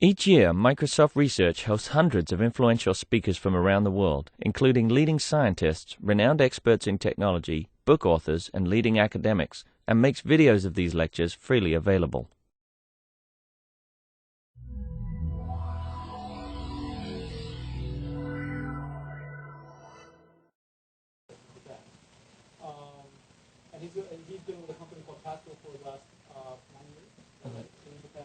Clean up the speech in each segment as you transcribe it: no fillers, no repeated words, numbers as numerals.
Each year, Microsoft Research hosts hundreds of influential speakers from around the world, including leading scientists, renowned experts in technology, book authors, and leading academics, and makes videos of these lectures freely available. And he's been with a company called Pascal for the last 9 years in Japan.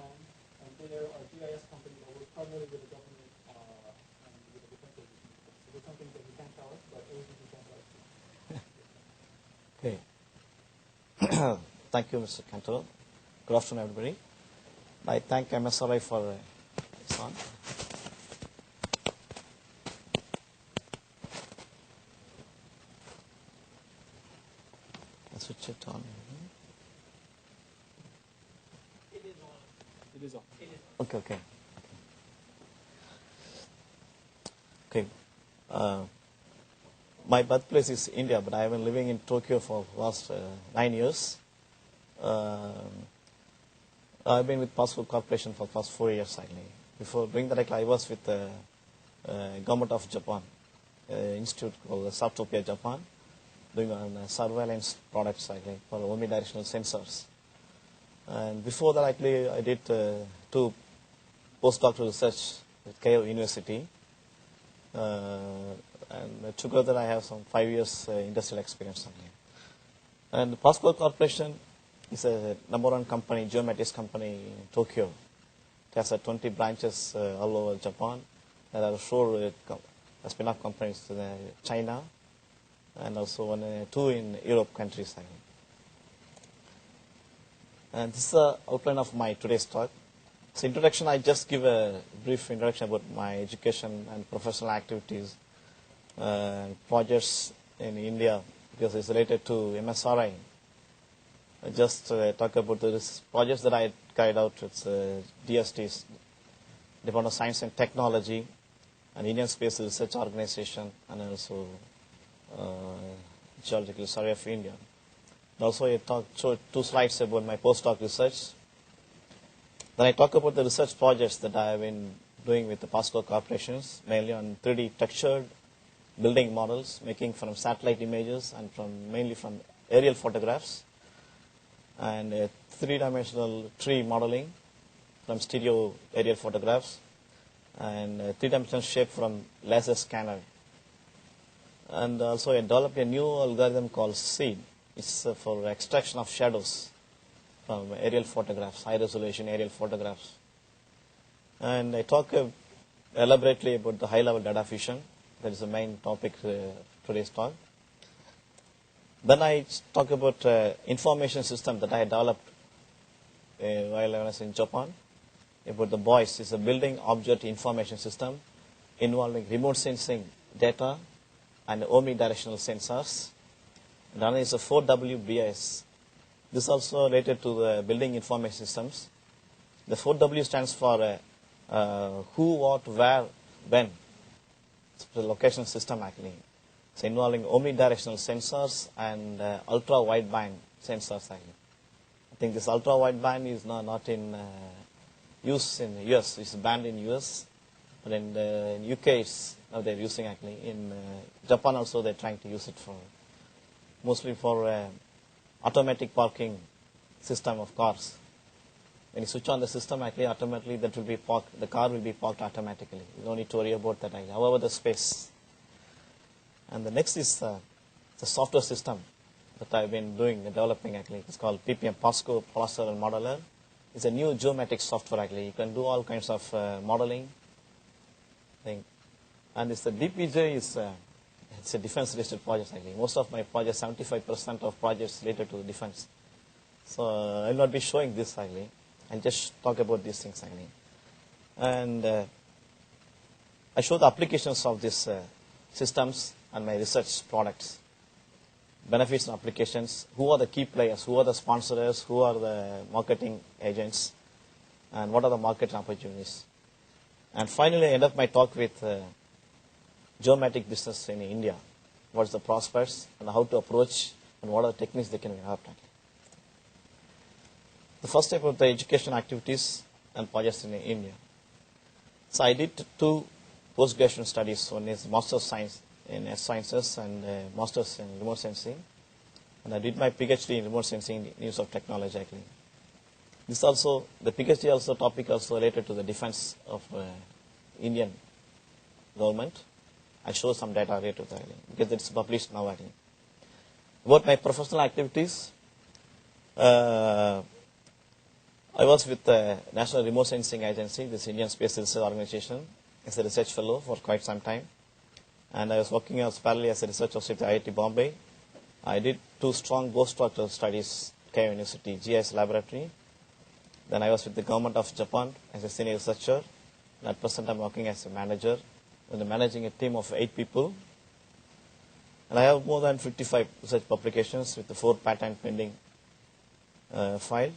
And they're a GIS company that works primarily with the government and with the defense agencies. So there's some things that he can't tell us, but everything he can tell us. Okay. Thank you, Mr. Cantor. Good afternoon, everybody. I thank MSRI for this on. Let's switch it on. It is on. It is on. It is on. Okay. My birthplace is India, but I have been living in Tokyo for the last 9 years. I've been with Pascal Corporation for the past 4 years, actually. Before doing that, I was with the government of Japan, institute called Softopia Japan, doing on surveillance products, actually, for omnidirectional sensors. And before that, actually, I did 2 postdoctoral research at Keio University. And together I have some 5 years industrial experience. And Pascal Corporation is a #1 company, geomatics company in Tokyo. It has 20 branches all over Japan. There are 4 spin-off companies in China and also 2 in Europe countries. And this is the outline of my today's talk. So introduction, I just give a brief introduction about my education and professional activities and projects in India because it's related to MSRI. I just talk about the projects that I carried out with DSTs, Department of Science and Technology, and Indian Space Research Organization, and also Geological Survey of India. Also, I show 2 slides about my postdoc research. Then I talk about the research projects that I have been doing with the Pascal corporations, mainly on 3D textured building models, making from satellite images and mainly from aerial photographs, and 3-dimensional tree modeling from stereo aerial photographs, and 3-dimensional shape from laser scanner. And also I developed a new algorithm called SEED. It's for extraction of shadows from aerial photographs, high-resolution aerial photographs. And I talk elaborately about the high-level data fusion. That is the main topic today's talk. Then I talk about information system that I developed while I was in Japan. About the BOIS, it's a building object information system involving remote sensing data and omnidirectional sensors. And another is a 4W BIS. This is also related to the building information systems. The 4W stands for who, what, where, when. It's the location system, actually. It's involving omnidirectional sensors and ultra-wideband sensors, actually. I think this ultra-wideband is not in use in the US. It's banned in US. But in UK, now they're using, actually. In Japan also, they're trying to use it for mostly for automatic parking system of cars. When you switch on the system, actually, automatically that will be parked. The car will be parked automatically. You don't need to worry about that. However, the space. And the next is the software system that I've been developing. Actually, it's called PPM, Pascal Processor and Modeler. It's a new geometric software. Actually, you can do all kinds of modeling thing. And the DPJ is it's a defense-related project. Actually, most of my projects, 75% of projects related to defense. So I will not be showing this, actually. I'll just talk about these things, actually. And I show the applications of these systems and my research products. Benefits and applications. Who are the key players? Who are the sponsors? Who are the marketing agents? And what are the market opportunities? And finally, I end up my talk with geometric business in India. What's the prospects and how to approach and what are the techniques they can adopt. The first step of the education activities and projects in India. So I did two post-graduate studies. One is Master's Science in Earth Sciences and Master's in Remote Sensing. And I did my PhD in Remote Sensing in use of technology actually. This also, the PhD also topic also related to the defense of Indian government. I show some data related to that because it's published now actually. About my professional activities, I was with the National Remote Sensing Agency, this Indian Space Research Organization, as a research fellow for quite some time. And I was working as parallel as a research associate at IIT Bombay. I did two strong postdoctoral studies at Keio University, GIS laboratory. Then I was with the government of Japan as a senior researcher. And at present I'm working as a manager. And I'm managing a team of 8 people. And I have more than 55 research publications with the 4 patent pending file.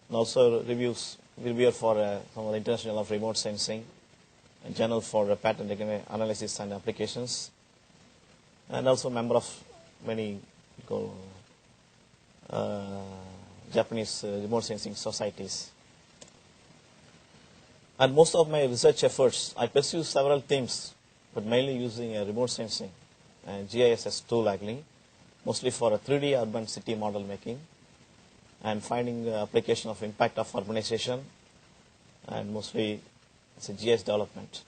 And also reviewer for some of the International of Remote Sensing, a journal for patent analysis and applications. And also member of many Japanese remote sensing societies. And most of my research efforts, I pursue several themes, but mainly using remote sensing and GIS as tool actually, mostly for a 3D urban city model making and finding the application of impact of urbanization, and mostly it's a GIS development.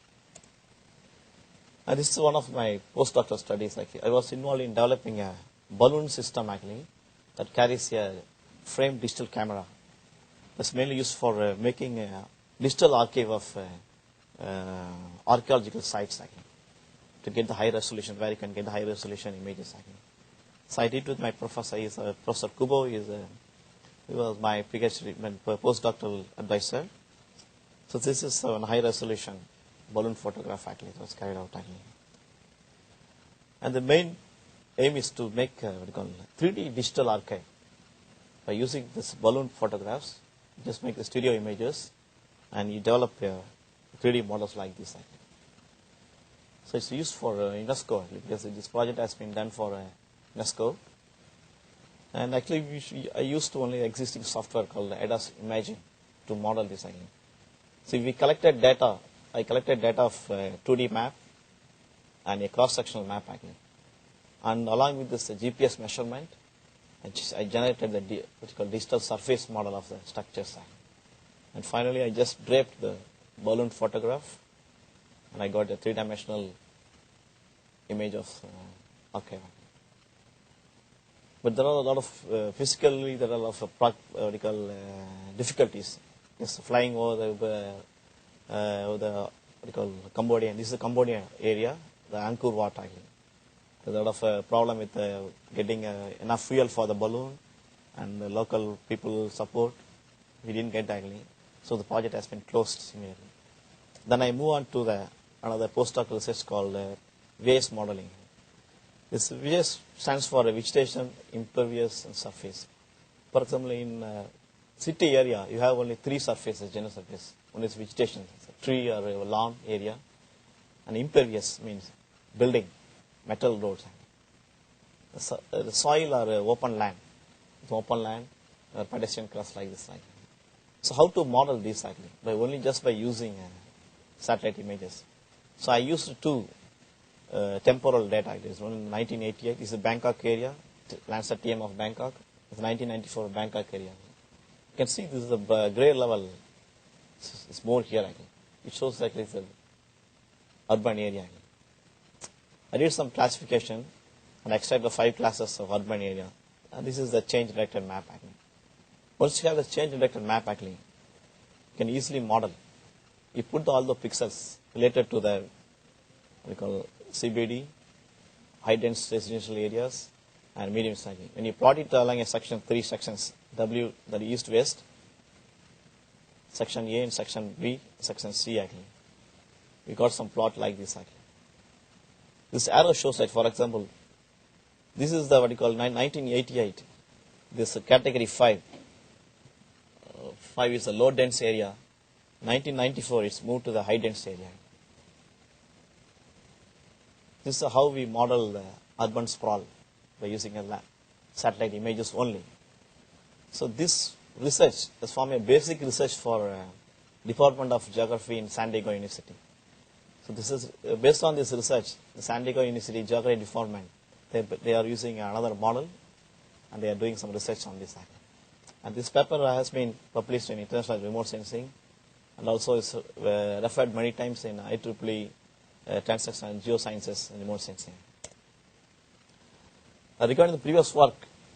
And this is one of my postdoctoral studies actually. I was involved in developing a balloon system actually that carries a framed digital camera. That's mainly used for making a digital archive of archaeological sites actually, to get the high resolution, where you can get the high resolution images actually. So I did with my professor, Professor Kubo, he was my PhD postdoctoral advisor. So this is a high resolution balloon photograph actually that was carried out actually. And the main aim is to make what you call 3D digital archive. By using this balloon photographs, just make the stereo images and you develop 3D models like this actually. So it's used for UNESCO actually, because this project has been done for UNESCO. And actually I used only existing software called AISA Imagine to model this again. So we collected data, I collected data of 2D map and a cross-sectional map actually. And along with this GPS measurement, I generated the what you call digital surface model of the structures. And finally I just draped the balloon photograph and I got a 3-dimensional image of archive. But there are a lot of physically there are a lot of difficulties. Just flying over the Cambodia. This is the Cambodia area, the Angkor Wat actually. There's a lot of problem with getting enough fuel for the balloon, and the local people support. We didn't get that actually, so the project has been closed immediately. Then I move on to another postdoctoral research called VAS modeling. This VAS stands for vegetation, impervious, and surface. For example, in city area, you have only 3 surfaces, general surface. One is vegetation, a tree or a lawn area, and impervious means building, metal roads. The soil or open land, pedestrian cross like this. So how to model this actually? Just by using satellite images. So I used 2 temporal data. This one in 1988 is the Bangkok area, Landsat TM of Bangkok. It's 1994 Bangkok area. You can see this is the gray level. It's more here actually. It shows that it's an urban area actually. I did some classification and extract the 5 classes of urban area. And this is the change directed map actually. Once you have the change directed map actually, you can easily model. You put all the pixels related to the what we call CBD, high dense residential areas, and medium sizing. When you plot it along a section, 3 sections, W, the east west, section A and section B, section C actually. We got some plot like this actually. This arrow shows that, for example, this is the what you call 1988. This category 5. 5 is a low dense area. 1994 it's moved to the high dense area. This is how we model the urban sprawl by using a satellite images only. So this research is from a basic research for Department of Geography in San Diego University. So this is based on this research, the San Diego University Geography Department, they are using another model, and they are doing some research on this. And this paper has been published in International Remote Sensing, and also is referred many times in IEEE Transactional and Geosciences and Remote Sensing. Regarding the previous work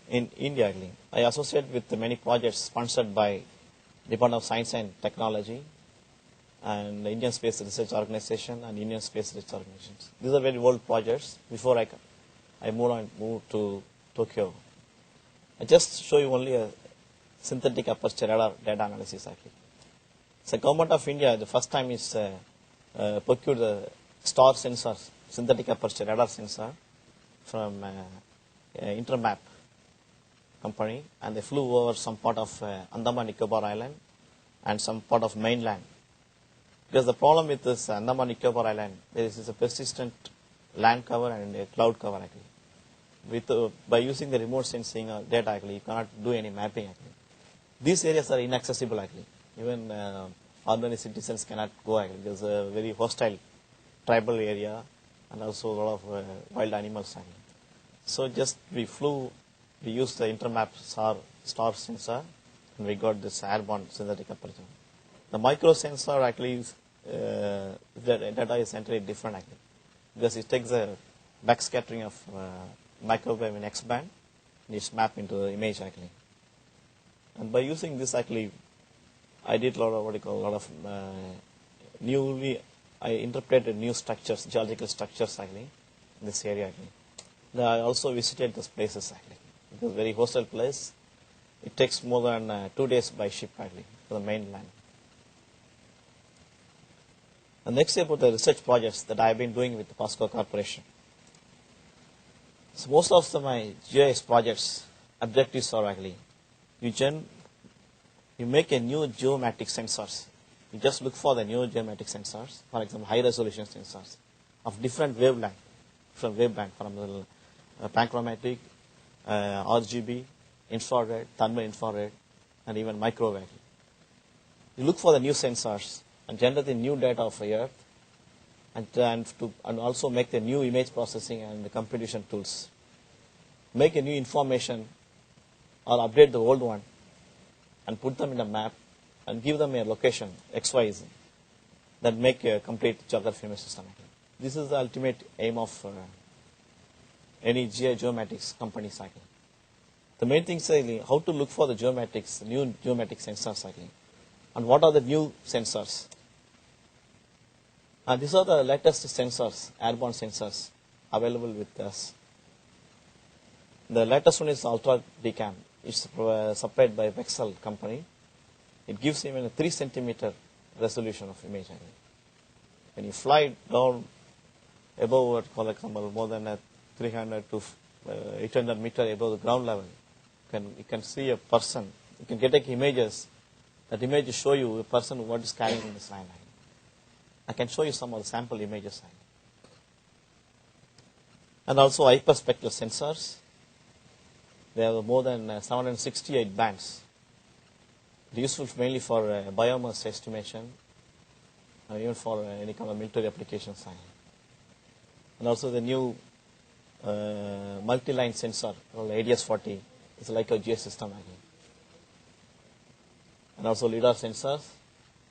in India, I associate with many projects sponsored by Department of Science and Technology and the Indian Space Research Organization and Indian Space Research Organizations. These are very old projects before I moved to Tokyo. I just show you only a synthetic aperture radar data analysis actually. So Government of India, the first time is procured the star sensors, synthetic aperture radar sensor from Intermap company, and they flew over some part of Andaman Nicobar Island and some part of mainland. Because the problem with this Andaman Nicobar Island, there is a persistent land cover and a cloud cover actually. By using the remote sensing data actually, you cannot do any mapping actually. These areas are inaccessible actually. Even ordinary citizens cannot go actually. There's a very hostile tribal area and also a lot of wild animals actually. So just we used the Intermap star sensor, and we got this airborne synthetic aperture. The micro sensor actually is, the data is entirely different actually, because it takes a backscattering of microwave in X band, and it's mapped into the image actually. And by using this actually, I did a lot of I interpreted new structures, geological structures actually in this area actually. Then I also visited those places actually. It was a very hostile place. It takes more than 2 days by ship actually to the mainland. The next about the research projects that I have been doing with the POSCO Corporation. So most of my GIS projects objectives are actually, you make a new geometric sensors. You just look for the new geometric sensors, for example, high resolution sensors of different wavelength, from the panchromatic, RGB, infrared, thermal infrared, and even microwave. You look for the new sensors and generate the new data of Earth, and also make the new image processing and the computation tools. Make a new information or update the old one and put them in a map and give them a location, XYZ, that make a complete geography image system. This is the ultimate aim of any geomatics company cycle. The main thing is how to look for the geomatics, new geometric sensors cycling, and what are the new sensors. And these are the latest sensors, airborne sensors available with us. The latest one is Ultra Decam. It's supplied by Vexel company. It gives even a 3 centimeter resolution of image. When you fly down above, for example, more than 300 to 800 meter above the ground level, you can see a person. You can get images. That image show you a person what is carrying in this line. I can show you some of the sample images. And also hyperspectral sensors. They have more than 768 bands. They're useful mainly for biomass estimation, even for any kind of military applications. And also the new multi-line sensor called ADS-40. It's like a GS system again. And also LiDAR sensors.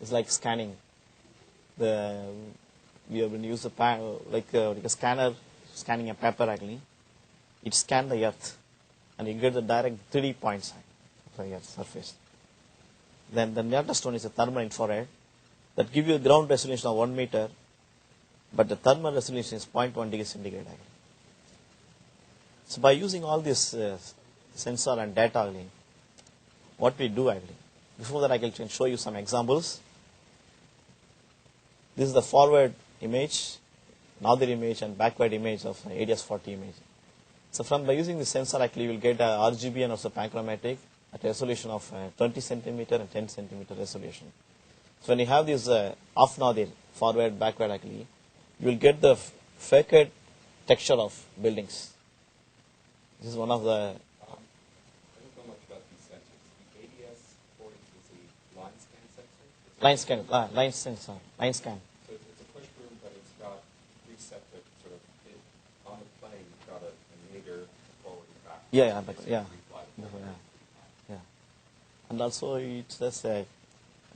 It's like scanning. We have been used like a scanner scanning a paper actually. It scans the Earth, and you get the direct 3D points of the Earth's surface. Then the latest one is a thermal infrared that gives you a ground resolution of 1 meter, but the thermal resolution is 0.1 degree centigrade. So by using all this sensor and data, what we do actually, before that I can show you some examples. This is the forward image, northern image, and backward image of ADS-40 image. So by using the sensor, actually you will get a RGB and also panchromatic at a resolution of 20 centimeter and 10 centimeter resolution. So when you have this off northern, forward, backward, actually, you will get the facade texture of buildings. This is one of the. I don't know much about these sensors. The ADS-40 is a line scan sensor. It's Line scan, line sensor, line scan. So it's a push broom, but it's got precepted sort of on the plane. You've got a nadir forward and back. Yeah, Basically yeah. refly the forward. Yeah. And also it says the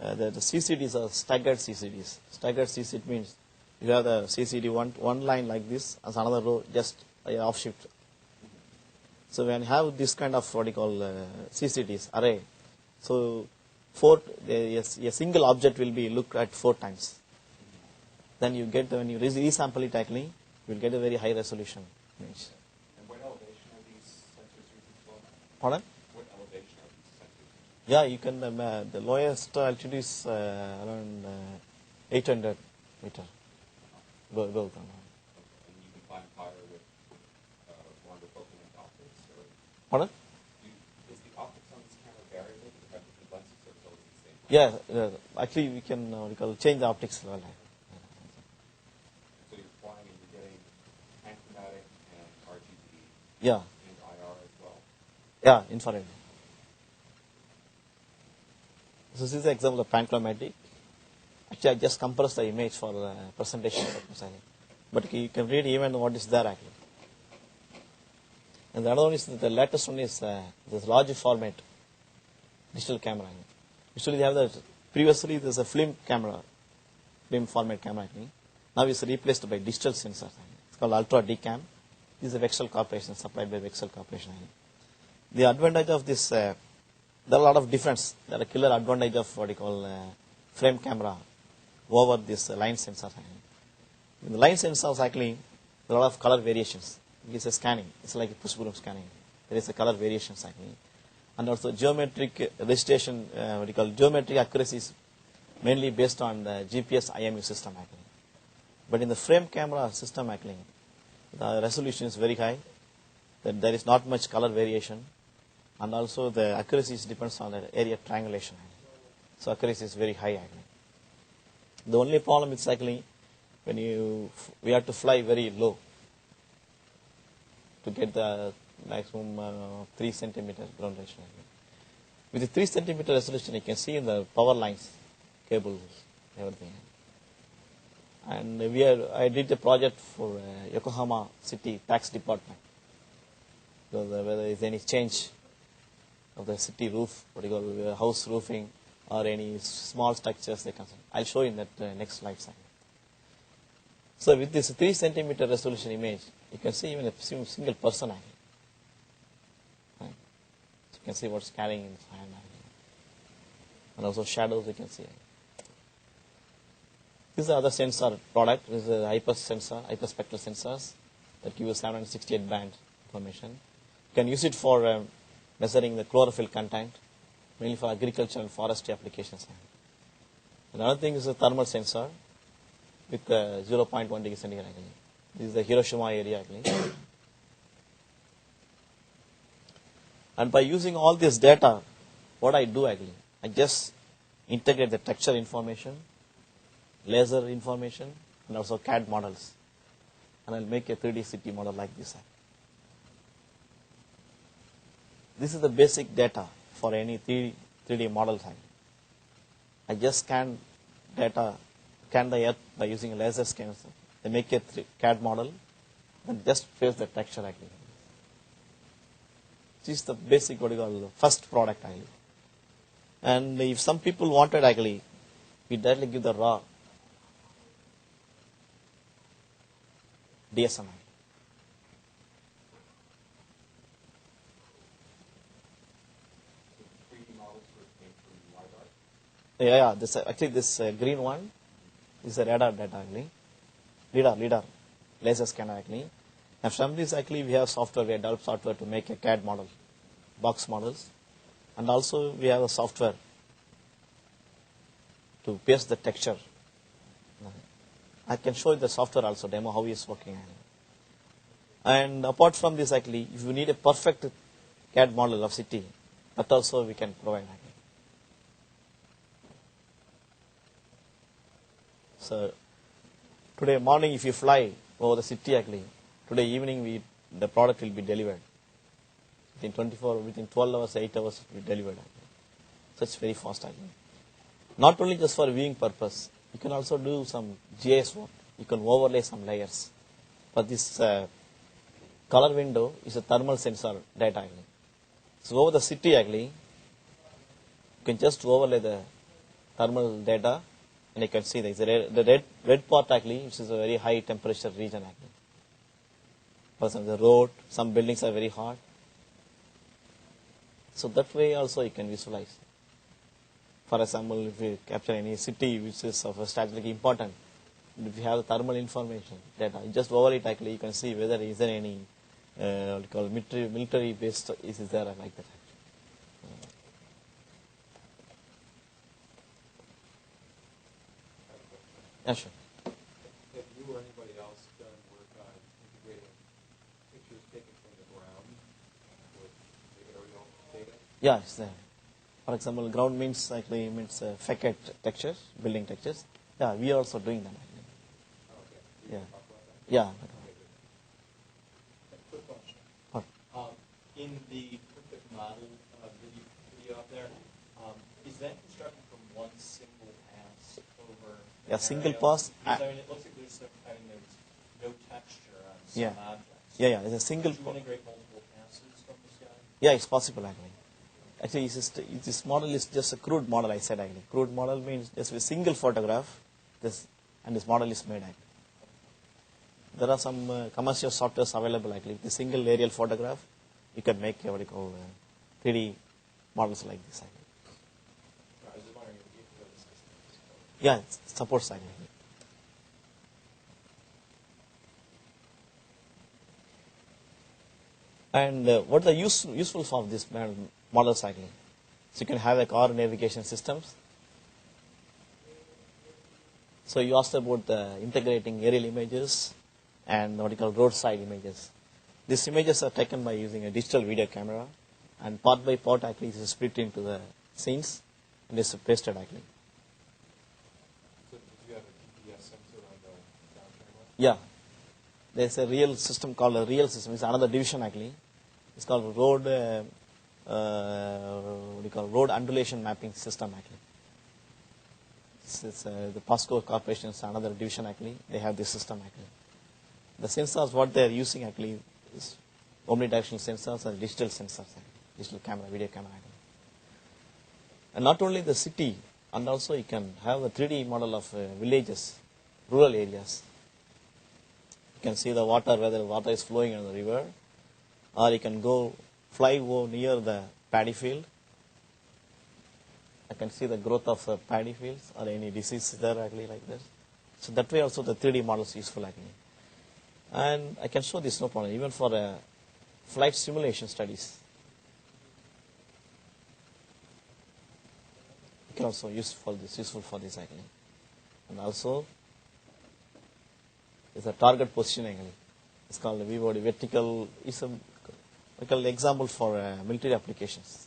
CCDs are staggered CCDs. Staggered CCD means you have the CCD one line like this, as another row just off shift. So when you have this kind of what you call CCDs array, so a single object will be looked at 4 times. Then you get, when you resample it actually, you will get a very high resolution image. And what elevation are these sensors using for? Pardon? What elevation are these sensors using? Yeah, you can, the lowest altitude is around 800 meter. Go. And you can climb higher with longer openland optics? Or Pardon? is the optics on this camera variable? Do you have different lenses or is it always the same? Yeah, actually we can change the optics level. So you're flying and you're getting panchromatic and RGB Yeah, and IR as well? yeah, infrared. So this is the example of panchromatic. Actually, I just compressed the image for presentation purpose. But you can read even what is there actually. And the other one is the latest one is this large format digital camera. Usually they have previously there's a film format camera actually. Now it's replaced by digital sensor. It's called Ultra DCAM. This is a Vexel Corporation, supplied by Vexel Corporation. The advantage of this, there are a lot of difference. There are a killer advantage of what you call frame camera over this line sensor. In the line sensors actually, there are a lot of color variations. It's a scanning. It's like a push broom scanning. There is a color variations actually. And also geometric registration, what you call geometric accuracy is mainly based on the GPS IMU system actually. But in the frame camera system actually, the resolution is very high. That there is not much color variation. And also the accuracy depends on the area triangulation. So accuracy is very high actually. The only problem is actually when we have to fly very low to get the maximum 3 centimeter ground resolution. With the 3 centimeter resolution, you can see in the power lines, cables, everything. And I did a project for Yokohama City Tax Department. So whether there is any change of the city roof, particular house roofing, or any small structures they can. I'll show you in that next slide. So with this 3 centimeter resolution image, you can see even a single person. Right? So you can see what's carrying in his hand. And also shadows you can see. This is the other sensor product. This is a hyperspectral sensors that give you 768 band information. You can use it for measuring the chlorophyll content, mainly for agriculture and forestry applications. Another thing is a thermal sensor with 0.1 degree centigrade. This is the Hiroshima area actually. And by using all this data, what I do actually, I just integrate the texture information, laser information, and also CAD models. And I'll make a 3D city model like this. This is the basic data for any 3D model. I just scan the earth by using a laser scanner. They make a CAD model and just trace the texture actually. This is the basic what you call first product actually. And if some people wanted actually, we directly give the raw DSM. Yeah, this green one is a radar data actually. LIDAR, laser scanner actually. And from this actually we have software, we have developed software to make a CAD model, box models. And also we have a software to paste the texture. I can show you the software also, demo how it's working. And apart from this actually, if you need a perfect CAD model of city, that also we can provide. So today morning if you fly over the city actually, today evening the product will be delivered. Within 12 hours, 8 hours it will be delivered. So it's very fast actually. Not only just for viewing purpose, you can also do some GIS work. You can overlay some layers. But this color window is a thermal sensor data actually. So over the city actually, you can just overlay the thermal data and you can see the red part actually, which is a very high temperature region actually. For example, the road, some buildings are very hot. So that way also you can visualize. For example, if you capture any city which is of a strategically important, if you have the thermal information data, you just overlay it actually, you can see whether is there any what you call military based is there like that. Yeah, sure. Have you or anybody else done work on integrating pictures taken from the ground with the aerial data? Yeah, it's there. For example, ground means actually facade textures, building textures. Yeah, we are also doing that actually. Oh, okay. Yeah. Can you talk about that? Yeah. Okay, good. Quick question. What? In the perfect model video up there, is that constructed from one single pass over? Yeah, single pass. Because, I mean, it looks like there's some kind of no texture on some Yeah. objects. Yeah, it's a single. Could you integrate multiple passes from the sky? Yeah, it's possible actually. Actually, this model is just a crude model. I said actually, crude model means just a single photograph. And this model is made actually. There are some commercial softwares available actually. The single aerial photograph, you can make what you call 3D models like this actually. I was just wondering if those systems. Yeah, it supports actually. And what the useful for this model cycling? So you can have a car navigation systems. So you asked about integrating aerial images and what you call roadside images. These images are taken by using a digital video camera, and part by part actually is split into the scenes and is pasted actually. So did you have a GPS sensor on the ground camera? Yeah, there's a real system called a real system. It's another division actually. It's called road road undulation mapping system actually. It's the POSCO Corporation is another division actually. They have this system actually. The sensors what they are using actually is omnidirectional sensors and digital sensors actually. Digital camera, video camera actually. And not only the city, and also you can have a 3D model of villages, rural areas. You can see the water, whether the water is flowing in the river, or you can go fly over near the paddy field. I can see the growth of paddy fields or any disease there actually like this. So that way also the 3D model is useful actually. And I can show this no problem, even for flight simulation studies. You can also useful for this actually. And also is a target positioning actually. It's called the VOD, vertical, is a example for military applications.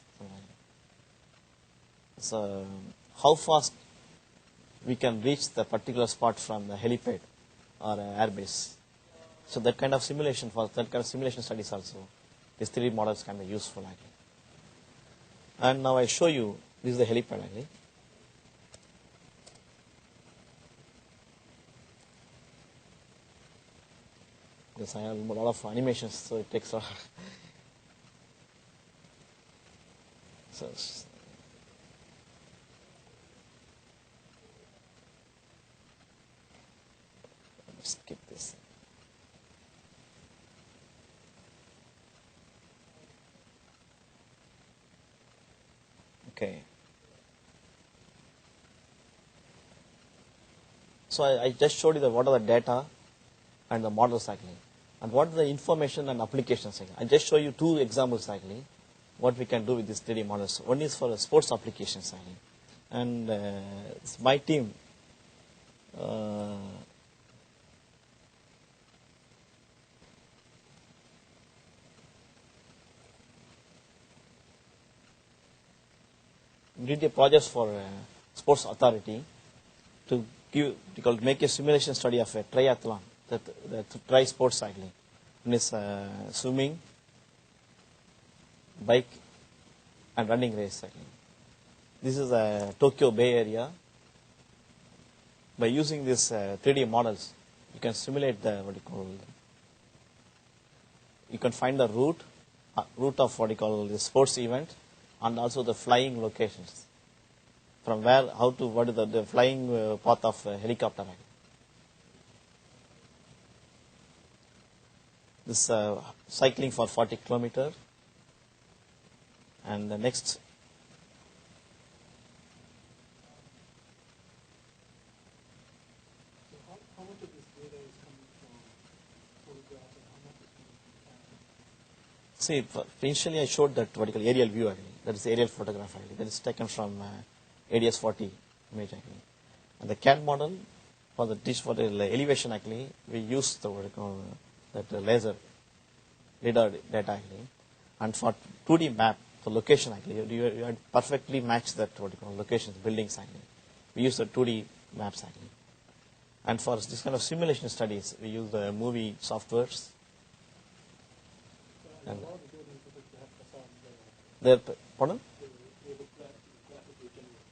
So how fast we can reach the particular spot from the helipad or airbase. So that kind of simulation, for that kind of simulation studies also, these 3D models can be useful actually. And now I show you, this is the helipad actually. Yes, I have a lot of animations, so it takes a lot. So skip this. Okay. So I just showed you what are the data and the models actually, and what are the information and applications actually. I just show you two examples actually, what we can do with these 3D models. One is for sports applications actually, and it's my team. We did a project for Sports Authority to make a simulation study of a triathlon, the tri-sports cycling. One is swimming, bike, and running race cycling. This is a Tokyo Bay Area. By using these 3D models, you can simulate the you can find the route of the sports event, and also the flying locations from where what is the flying path of a helicopter. This cycling for 40 kilometers, and the next. How much of this data is coming from photographs and how much is coming from cameras? See, initially I showed that aerial view actually. That is aerial photograph actually. That is taken from ADS-40 image actually. And the CAD model for the dish for the elevation actually, we use the laser radar data actually. And for 2D map, for location actually, you perfectly match that locations, buildings actually. We use the 2D maps actually. And for this kind of simulation studies, we use the movie softwares. And pardon?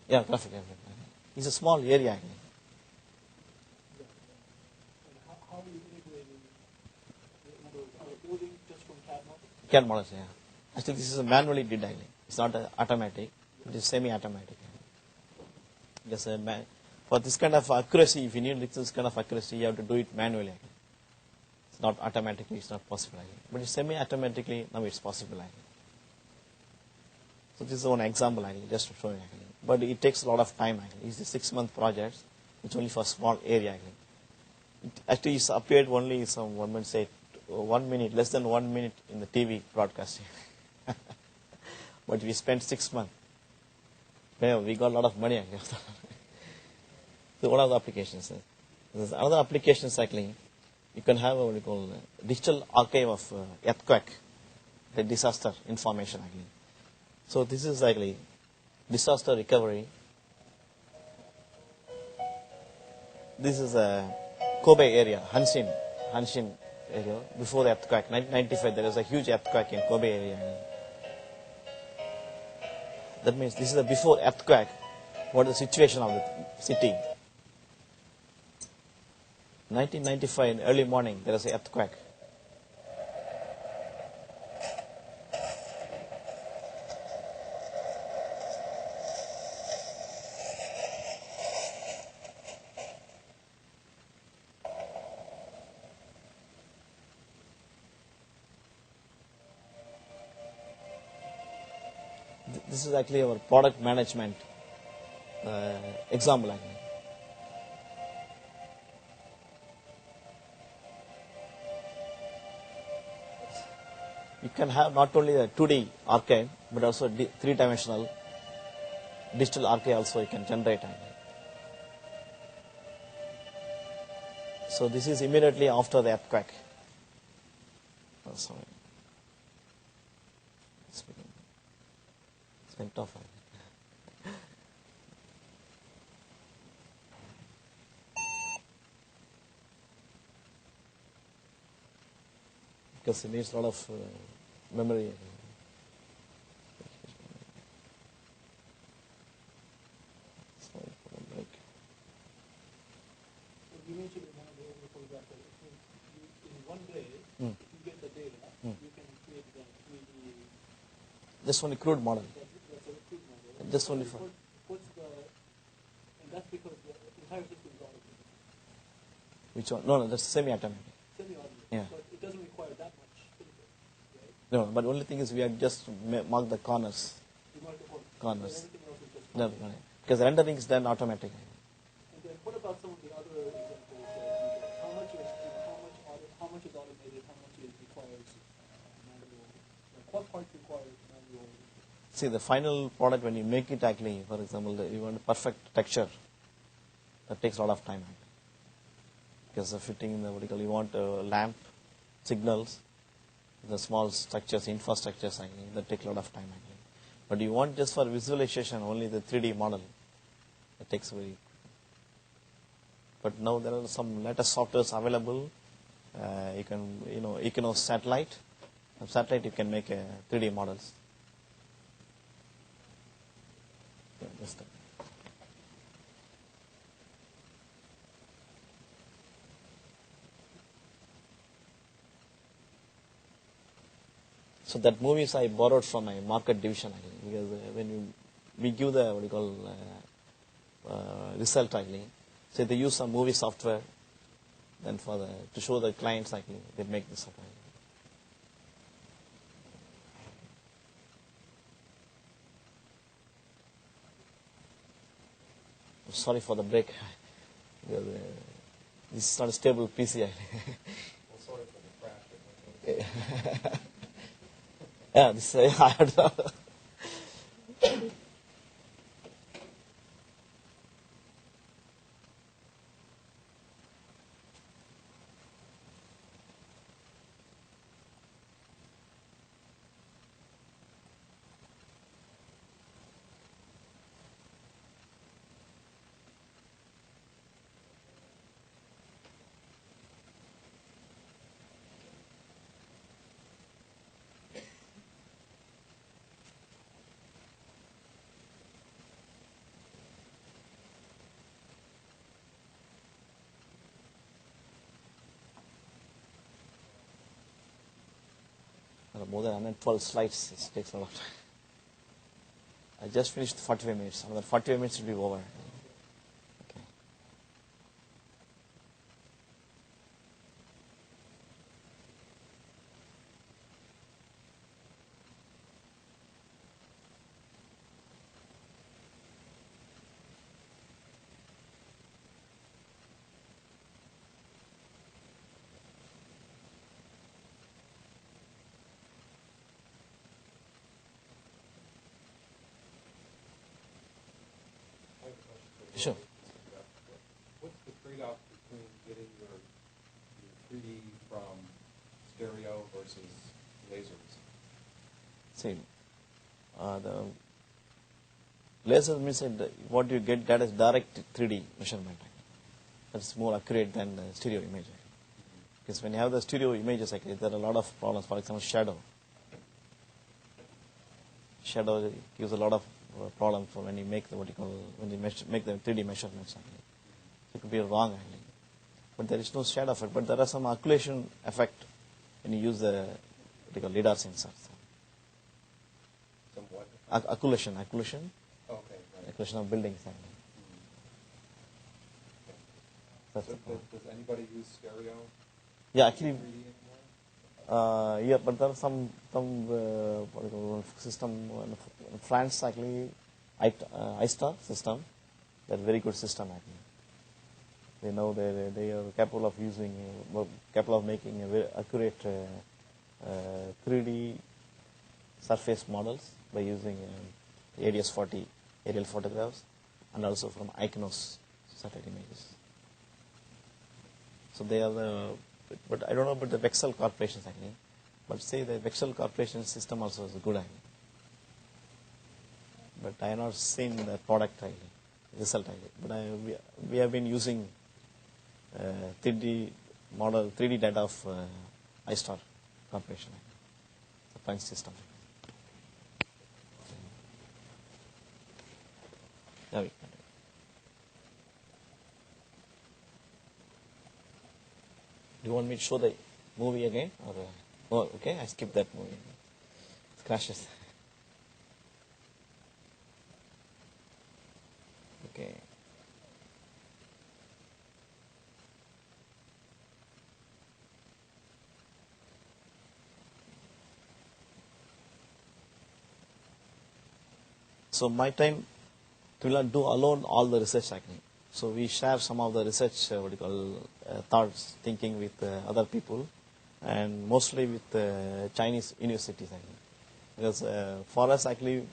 Yeah, graphic. It's a small area actually. How are you integrating, are you building just from CAD models? CAD models, yeah. Actually, this is a manually did actually. It's not automatic. It is semi-automatic. Yes, for this kind of accuracy, if you need this kind of accuracy, you have to do it manually. Actually. It's not automatically. It's not possible. Actually. But it's semi-automatically. Now it's possible. Actually. So this is one example. Actually, just to show you. Actually. But it takes a lot of time. Actually, it's a 6-month project. It's only for a small area. Actually, actually it's appeared only some 1 minute, say 1 minute, less than 1 minute in the TV broadcasting. But we spent 6 months. Yeah, we got a lot of money. Actually. So what are the applications? There's another application actually. You can have what we call digital archive of earthquake, the disaster information actually. So this is actually disaster recovery. This is a Kobe area, Hanshin area. Before the earthquake, 1995, there was a huge earthquake in Kobe area. That means this is the before earthquake. What is the situation of the city? 1995, in early morning, there was an earthquake. This is actually our product management example. Actually. You can have not only a 2D archive, but also 3-dimensional digital archive also you can generate. So this is immediately after the earthquake. Oh, sorry. It's been tough. Because it needs a lot of memory. Sorry for the break. So you mentioned in one of the earlier photographs that in one day, if you get the data, you can create the 3D. Just only crude model. That's a crude model. Just only for. What's the, and that's because the entire system is automated. Which one? No, that's semi-automatic. Semi-automated. Yeah. But it doesn't require that much input, right? No, but only thing is we have just marked the corners. You mark the Corners. So everything else is just No, because the rendering is done automatically. And then what about some of the other examples that you get? How much is automated? How much requires manual? Like what parts require manual? See, the final product when you make it actually, for example, you want a perfect texture. That takes a lot of time. Actually. Because the fitting in the vertical, you want lamp, signals, the small structures, infrastructures actually, that take a lot of time actually. But you want just for visualization only the 3D model. It takes very. But now there are some latest softwares available. You can use satellite. From satellite you can make 3D models. Yes, sir. So that movies I borrowed from my market division actually, because when we give the what you call result actually, so they use some movie software, then for the to show the clients actually they make this software. Sorry for the break. Because, this is not a stable PC actually. Well, sorry for the crash. Yeah, this I don't know. More than 112 slides. It takes a lot of time. I just finished 45 minutes. Another 45 minutes will be over. Okay. I have a question for you. Sure. What's the trade-off between getting your 3D from stereo versus lasers? See, the laser means that what you get that is direct 3D measurement. That's more accurate than the stereo image. Because when you have the stereo images, actually, there are a lot of problems. For example, shadow. Shadow gives a lot of problems for when you make the what you call when you make the 3D measurements. Actually. It could be wrong actually, but there is no shadow effect. But there are some occlusion effect when you use the what you call lidar sensors. Somewhat. Occlusion, Okay, right. occlusion of buildings. Actually. That's So the problem. does anybody use stereo Yeah, 3D actually, anymore? yeah, but there are some what you call system in France actually, AISA system. They're very good system actually. They know they are capable of using, capable of making a very accurate 3D surface models by using ADS-40 aerial photographs and also from ICNOS satellite images. So they are the, but I don't know about the Vexel corporations actually. But say the Vexel corporation system also is good actually. But I have not seen the product actually, result actually. But we have been using 3D model, 3D data of iStar corporation, the French system. Yeah, we can. Do you want me to show the movie again? Or, oh, okay, I skipped that movie. It crashes. Okay. So my time will not do alone all the research actually. So we share some of the research, thoughts, thinking with other people, and mostly with Chinese universities actually. Because for us actually,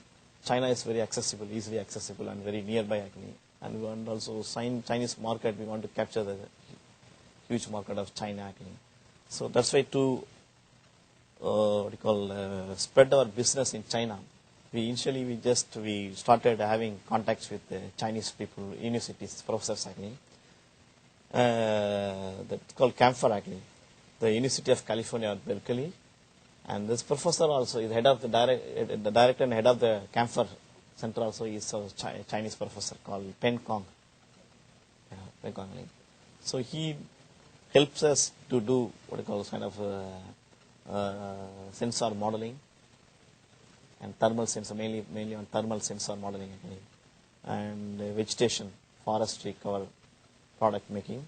China is very accessible, easily accessible, and very nearby actually. And we want also Chinese market. We want to capture the huge market of China actually. So that's why to spread our business in China. We started having contacts with Chinese people, universities, professors actually. That's called Camphor actually, the University of California at Berkeley. And this professor also is head of the director and head of the Camphor center also is a Chinese professor called Pen Kong. Yeah, Pen Kong. So he helps us to do what I call kind of sensor modeling and thermal sensor, mainly on thermal sensor modeling actually, and vegetation, forestry cover product making,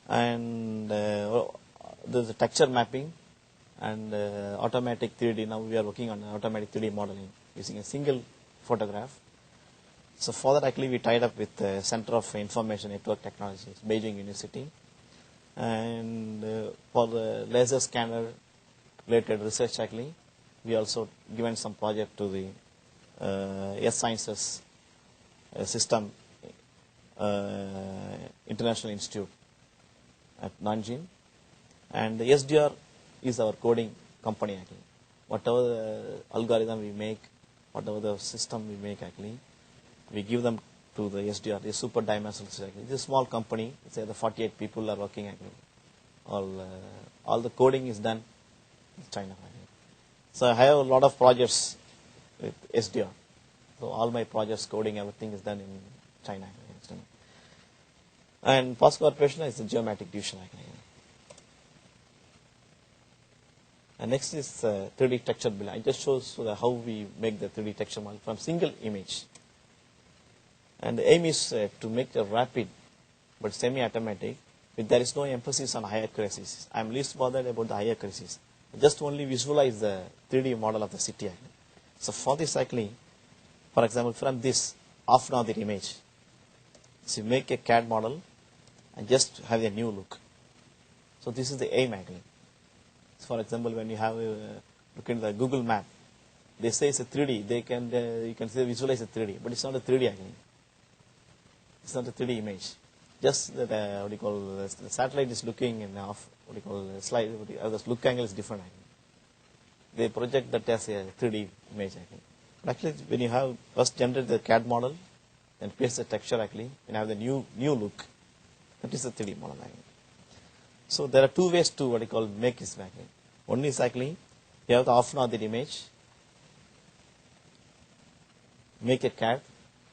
and there's a texture mapping and automatic 3D. Now we are working on automatic 3D modeling using a single photograph. So for that actually we tied up with the Center of Information Network Technologies, Beijing University, and for the laser scanner related research actually we also given some project to the S Sciences System International Institute at Nanjing, and the SDR is our coding company actually. Whatever the algorithm we make, whatever the system we make actually, we give them to the SDR, the super dimensional actually. It's a small company. Say the 48 people are working actually. All the coding is done in China. So I have a lot of projects with SDR. So all my projects, coding, everything is done in China. And POSCO operation is the geometric division. And next is 3D texture building. I just shows how we make the 3D texture model from single image. And the aim is to make a rapid but semi-automatic. There is no emphasis on high accuracies. I am least bothered about the high accuracies. Just only visualize the 3D model of the city. So for this actually, for example, from this half-an-hour image, so you make a CAD model and just have a new look. So this is the aim actually. So for example, when you have look at the Google map, they say it's a 3D. They can you can say visualize a 3D, but it's not a 3D actually. It's not a 3D image. Just that what do you call the satellite is looking in off. What do you call the slide? The look angle is different actually. They project that as a 3D image actually. But actually, when you have first generate the CAD model, then paste the texture actually, and have the new look. That is the 3D model actually. So there are two ways to what you call make this actually. One is actually you have the half-an-hour image, make a CAD,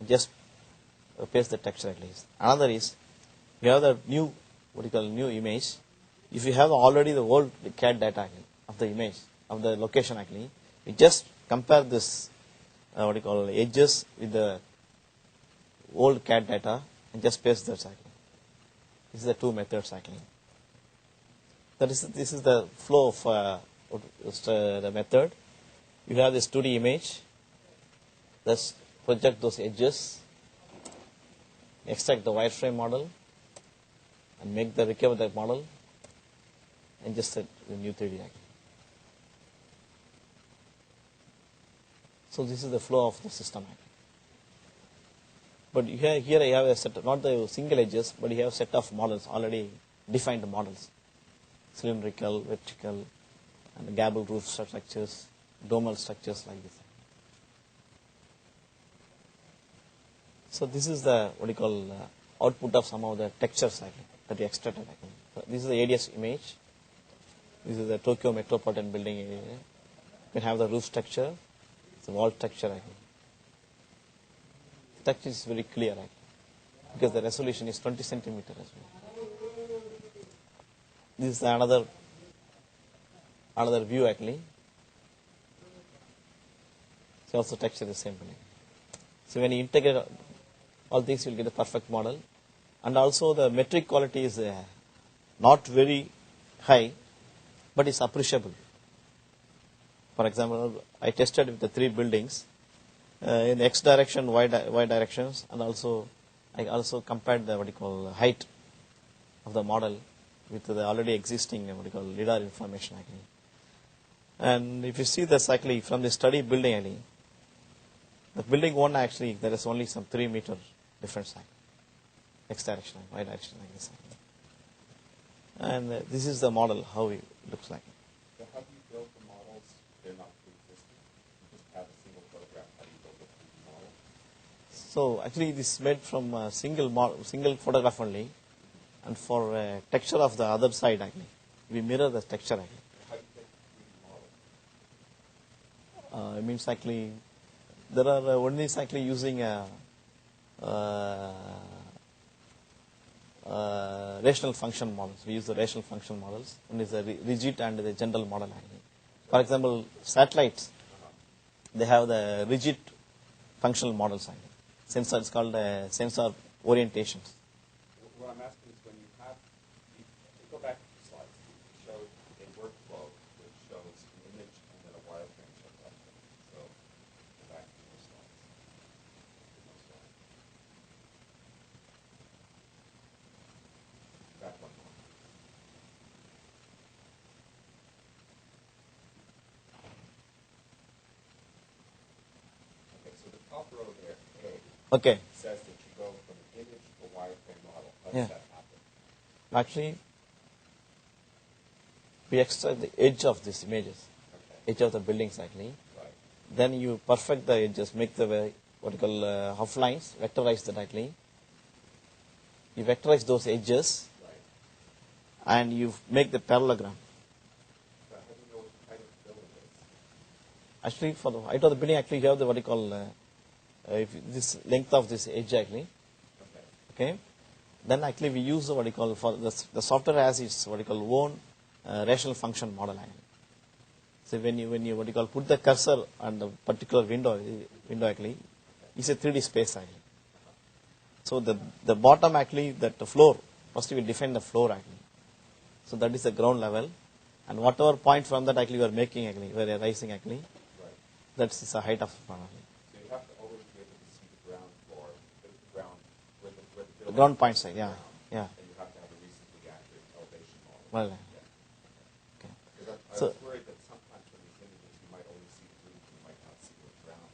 just paste the texture at least. Another is you have the new what you call new image. If you have already the old CAD data actually, of the image of the location actually, you just compare this what you call edges with the old CAD data and just paste that cycle. This is the two methods actually. This is the flow of the method. You have this 2D image. Let's project those edges, extract the wireframe model, and make the recover that model, and just set the new 3D actually. So this is the flow of the system actually. But here I have a set, not the single edges, but you have a set of models, already defined models. Cylindrical, vertical, and gable roof structures, domal structures like this. So this is the what you call output of some of the textures that we extracted. So this is the ADS image. This is the Tokyo metropolitan building area. You can have the roof structure, the wall structure. The texture is very clear because the resolution is 20 centimeters as well. This is another view actually. So also texture the same building. So when you integrate all things, you will get a perfect model. And also the metric quality is not very high, but it's appreciable. For example, I tested with the 3 buildings in X direction, Y directions, and also I also compared the what you call height of the model with the already existing what you call LiDAR information actually. And if you see this actually from the study building actually, the building 1 actually there is only some 3 meter difference actually. X direction, Y direction like this. And this is the model how it looks like. So how do you build the models? They're not pre-existing. You just have a single photograph. How do you build a 3D model? So actually this is made from a single photograph only, and for texture of the other side actually, we mirror the texture actually. How do you get the 3D model? It means actually there are one is actually using rational function models. We use the rational function models. One is the rigid and the general model. For example, satellites, they have the rigid functional models. Sensor is called sensor orientations. What I'm asking is when you have, you go back to the slides, you showed a workflow which shows an image and then a wireframe shows up. So go back to those slides. Back one more. Okay, so the top row there, A, Okay. says that you go from an image to a wireframe model. How does Yeah. that happen? Actually, we extract the edge of these images, Okay. edge of the buildings actually. Right. Then you perfect the edges, make the what you call half lines, vectorize that actually. You vectorize those edges Right. and you make the parallelogram. But how do you know what the height of the building is? Actually, for the height of the building, actually you have the what you call if this length of this edge actually. Okay. Okay. Then actually we use what you call for the software has its what you call own rational function model actually. So when you what you call put the cursor on the particular window actually, it's a 3D space actually. So the bottom actually that the floor first we define the floor actually. So that is the ground level, and whatever point from that actually we are making actually we are rising actually. Right. That's the height of the floor. So you have to always be able to see the ground floor, the ground, where the The building ground is point side, on the yeah, ground. yeah. And you have to have a reasonably accurate elevation model. Well, Yeah. okay. Because I So- was worried that sometimes from these images you might only see the roof and you might not see the ground.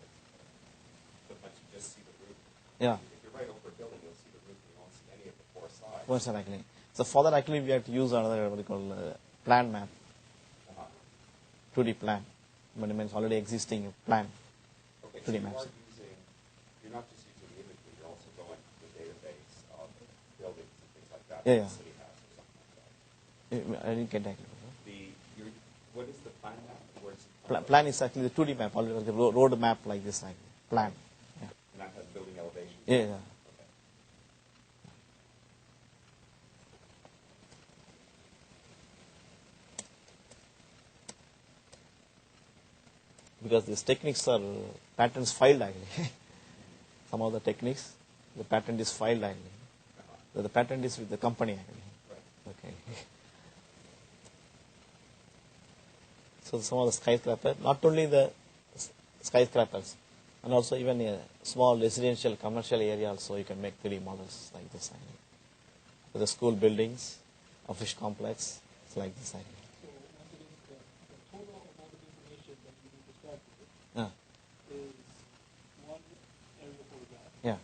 Sometimes you just see the roof. Yeah. If you're right over a building, you'll see the roof and you won't see any of the four sides. What's that actually? So for that actually we have to use another what we call plan map, Uh-huh. 2D plan. But it means already existing plan. Okay, so 3D you maps. are using, you're not just using the image, but you're also going to the database of buildings and things like that Yeah, that yeah. the city has or something like that. I didn't get that. What is the plan map? Where's it Plan, plan is actually the 2D map, already like the road map like this like plan. Yeah. And that has building elevation? Yeah, yeah. Okay. Because these techniques are patents filed actually. Some of the techniques, the patent is filed actually. So the patent is with the company actually. Right. Okay. So some of the skyscrapers, not only the skyscrapers, and also even a small residential commercial area also you can make 3D models like this actually. For the school buildings, office complex, it's like this actually. So once again, the total amount of information that you need to start with Yeah, is one aerial photograph. yeah.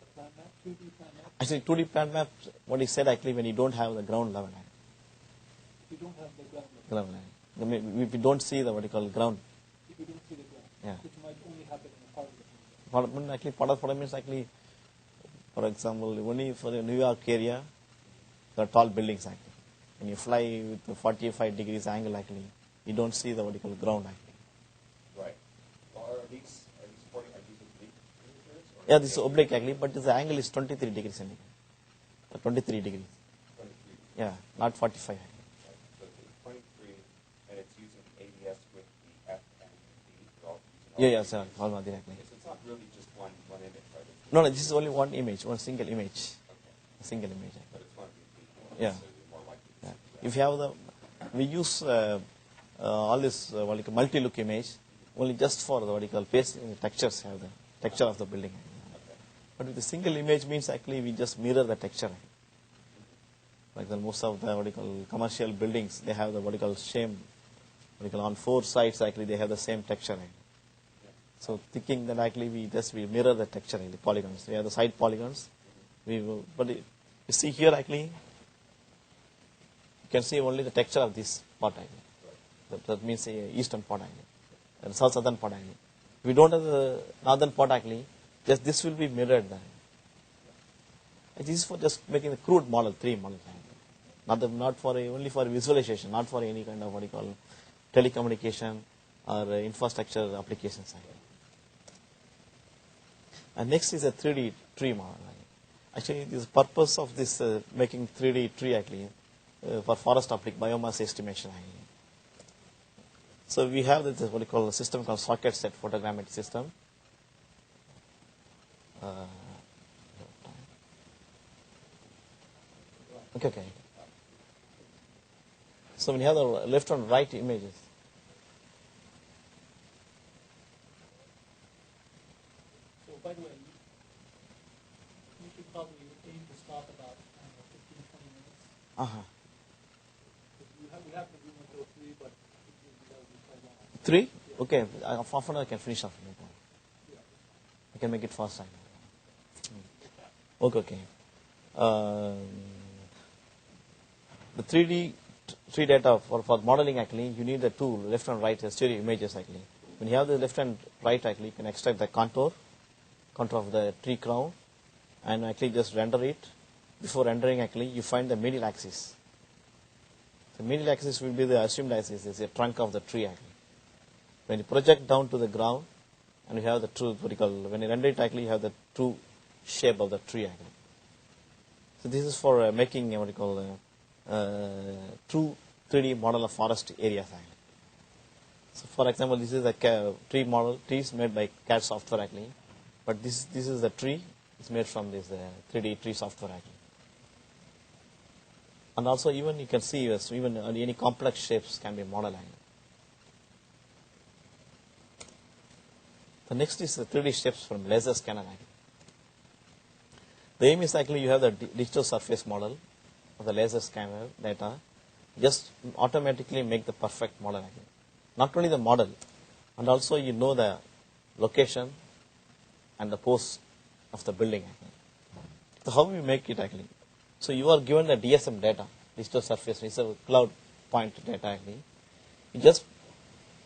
A plan map, 2D plan map. Actually 2D plan map, what he said actually when you don't have the ground level. If you don't have the ground level, Ground level. If you don't see the what you call ground. if you don't see the ground, Yeah. which might only happen in a part of the photograph. Actually, part of means actually, for example, only for the New York area, there are tall buildings actually. When you fly with the 45 degrees angle actually, you don't see the vertical ground actually. Right. Well, are these oblique images? Or Yeah, this is oblique actually, but the angle is 23 degrees angle. 23 degrees. 23. Yeah, not 45 actually. Right. So it's 23, and it's using ABS with the F and D. They're all using Yeah, all yeah, three sir. images. All exactly. Okay, so it's not really just one image, right? It's No, this is only one image, one single image. Okay. A single image. But it's going to be people, Yeah. so you're more likely to Yeah. see If you have the, we use all this what you call multi-look image only just for the what you call face textures have the texture of the building. But with the single image means actually we just mirror the texture. Like the most of the what you call commercial buildings, they have the what you call same, what you call on four sides actually they have the same texture. So thinking that actually we mirror the texture in the polygons. We have the side polygons. But you see here actually, you can see only the texture of this part actually. That means the eastern part actually, and southern part actually. If we don't have the northern part actually, just this will be mirrored there. This is for just making the crude model, 3D model. Not for only for visualization, not for any kind of what you call telecommunication or infrastructure applications. And next is a 3D tree model. Actually, the purpose of this making 3D tree actually for forest biomass estimation. So we have this what we call a system called socket set photogrammetry system. Okay. So we have the left and right images. So by the way, you should probably aim to stop about 15, 20 minutes. Uh-huh. We have to do until 3, but that would be quite long. 3? Okay, half an hour I can finish off. No problem. Yeah. I can make it fast. Okay. The 3D data for modeling actually, you need the two left and right stereo images actually. When you have the left and right actually, you can extract the contour of the tree crown, and actually just render it. Before rendering actually, you find the medial axis. The medial axis will be the assumed axis, is the trunk of the tree actually. When you project down to the ground, and you have the true vertical, when you render it actually, you have the true shape of the tree actually. So this is for making what you call true 3D model of forest areas actually. So for example, this is a tree model, trees made by CAD software actually, but this is the tree. It's made from this 3D tree software actually. And also even you can see even any complex shapes can be modeled actually. The next is the 3D shapes from laser scanner actually. The aim is actually you have the digital surface model of the laser scanner data, just automatically make the perfect model actually. Not only the model, and also you know the location and the pose of the building actually. So how we make it actually? So you are given the DSM data, digital surface, it's a cloud point data actually. You just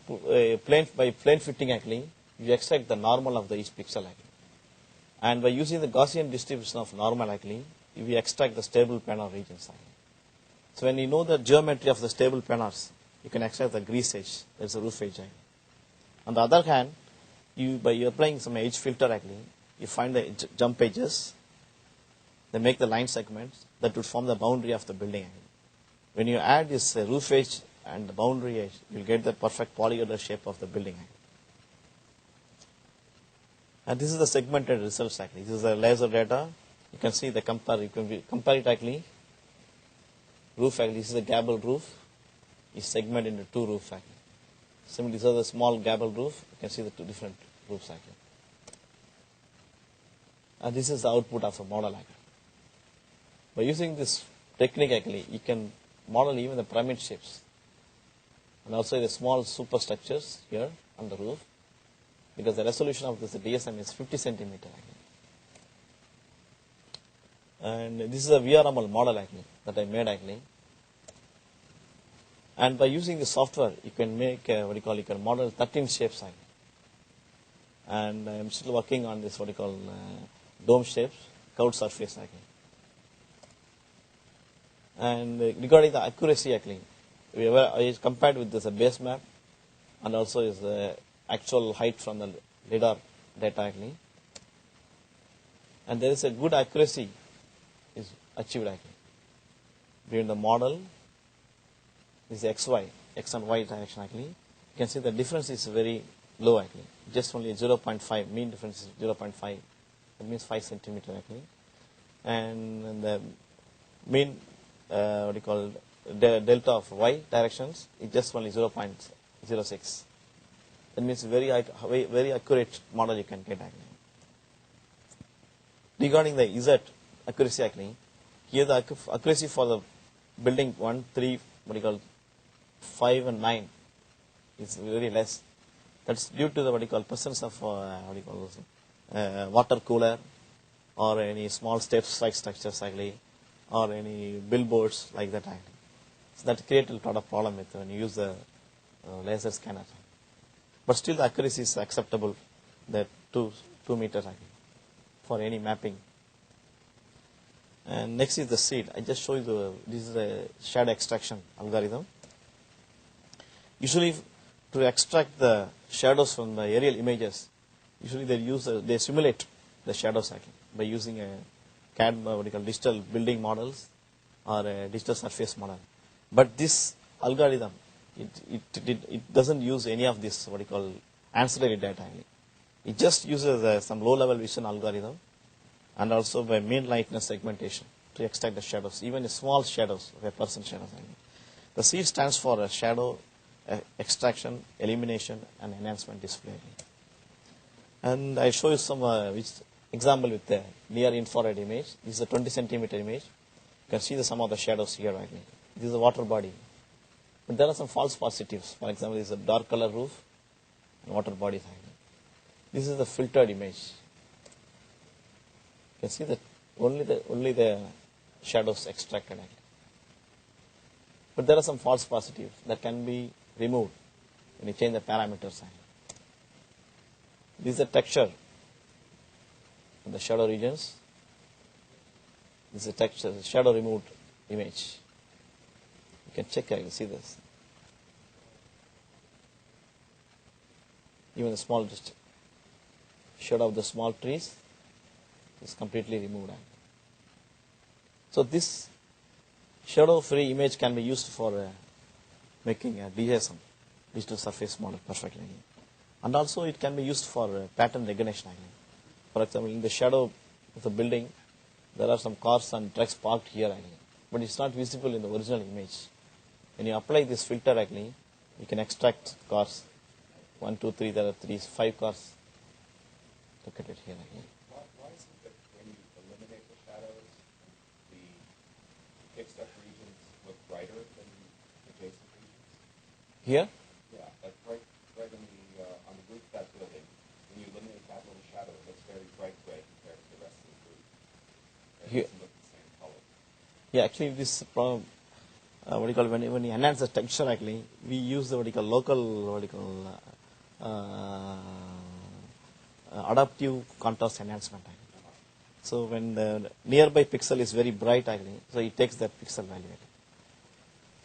by plane fitting actually, you extract the normal of the each pixel actually. And by using the Gaussian distribution of normal actually, we extract the stable planar regions actually. So when you know the geometry of the stable planars, you can extract the grease edge, that's the roof edge actually. On the other hand, by applying some edge filter actually, you find the jump edges, they make the line segments that would form the boundary of the building actually. When you add this roof edge and the boundary edge, you'll get the perfect polygonal shape of the building actually. And this is the segmented results actually. This is the laser data. You can see the compare. You can compare it actually. Roof actually. This is a gable roof. Is segmented into two roofs actually. Similarly, these are the small gable roof. You can see the two different roofs actually. And this is the output of a model actually. By using this technique actually, you can model even the pyramid shapes, and also the small superstructures here on the roof, because the resolution of this DSM is 50 centimeter actually. And this is a VRML model actually that I made actually. And by using the software, you can make you can model 13 shapes actually. And I am still working on this dome shapes, curved surface actually. And regarding the accuracy actually, I compared with this base map, and also is the actual height from the LiDAR data actually. And there is a good accuracy is achieved actually. Between the model is X and Y direction actually. You can see the difference is very low actually. Just only 0.5, mean difference is 0.5. That means 5 centimeter actually. And the mean delta of Y directions is just only 0.06. That means very accurate model you can get actually. Regarding the Z accuracy actually, here the accuracy for the building 1, 3, 5 and 9 is very less. That's due to the presence of water cooler or any small steps like structures actually, or any billboards like that actually. So that creates a lot of problem with when you use the laser scanner. But still the accuracy is acceptable, that 2 meters actually, for any mapping. And next is the seed. I just show you this is a shadow extraction algorithm. Usually to extract the shadows from the aerial images, usually they simulate the shadows actually by using a CAD, what you call digital building models or a digital surface model. But this algorithm, it doesn't use any of this what you call ancillary data. It just uses some low-level vision algorithm and also by mean likeness segmentation to extract the shadows, even the small shadows of a person shadows. The C stands for shadow extraction, elimination, and enhancement display. And I show you some example with the near infrared image. This is a 20 centimeter image. You can see some of the shadows here. This is a water body. But there are some false positives. For example, this is a dark color roof and water body. This is the filtered image. You can see that only the shadows extracted. But there are some false positives that can be removed when you change the parameters. This is the texture of the shadow regions. This is a texture, shadow removed image. You can check, I can see this. Even the small shadow of the small trees is completely removed. So this shadow-free image can be used for making a DSM, digital surface model, perfectly. And also it can be used for pattern recognition. For example, in the shadow of the building, there are some cars and trucks parked here, but it's not visible in the original image. When you apply this filter, you can extract cars. 1, 2, 3, there are 5 cars. Look at it here. Why is it that when you eliminate the shadows, the fixed up regions look brighter than adjacent regions? Here? Yeah, like right on the roof of that building, when you eliminate that little shadow, it looks very bright red compared to the rest of the roof. It doesn't look the same color. Yeah, actually this problem, what do you call, when you enhance the texture, we use the local, adaptive contrast enhancement. So when the nearby pixel is very bright, so it takes that pixel value.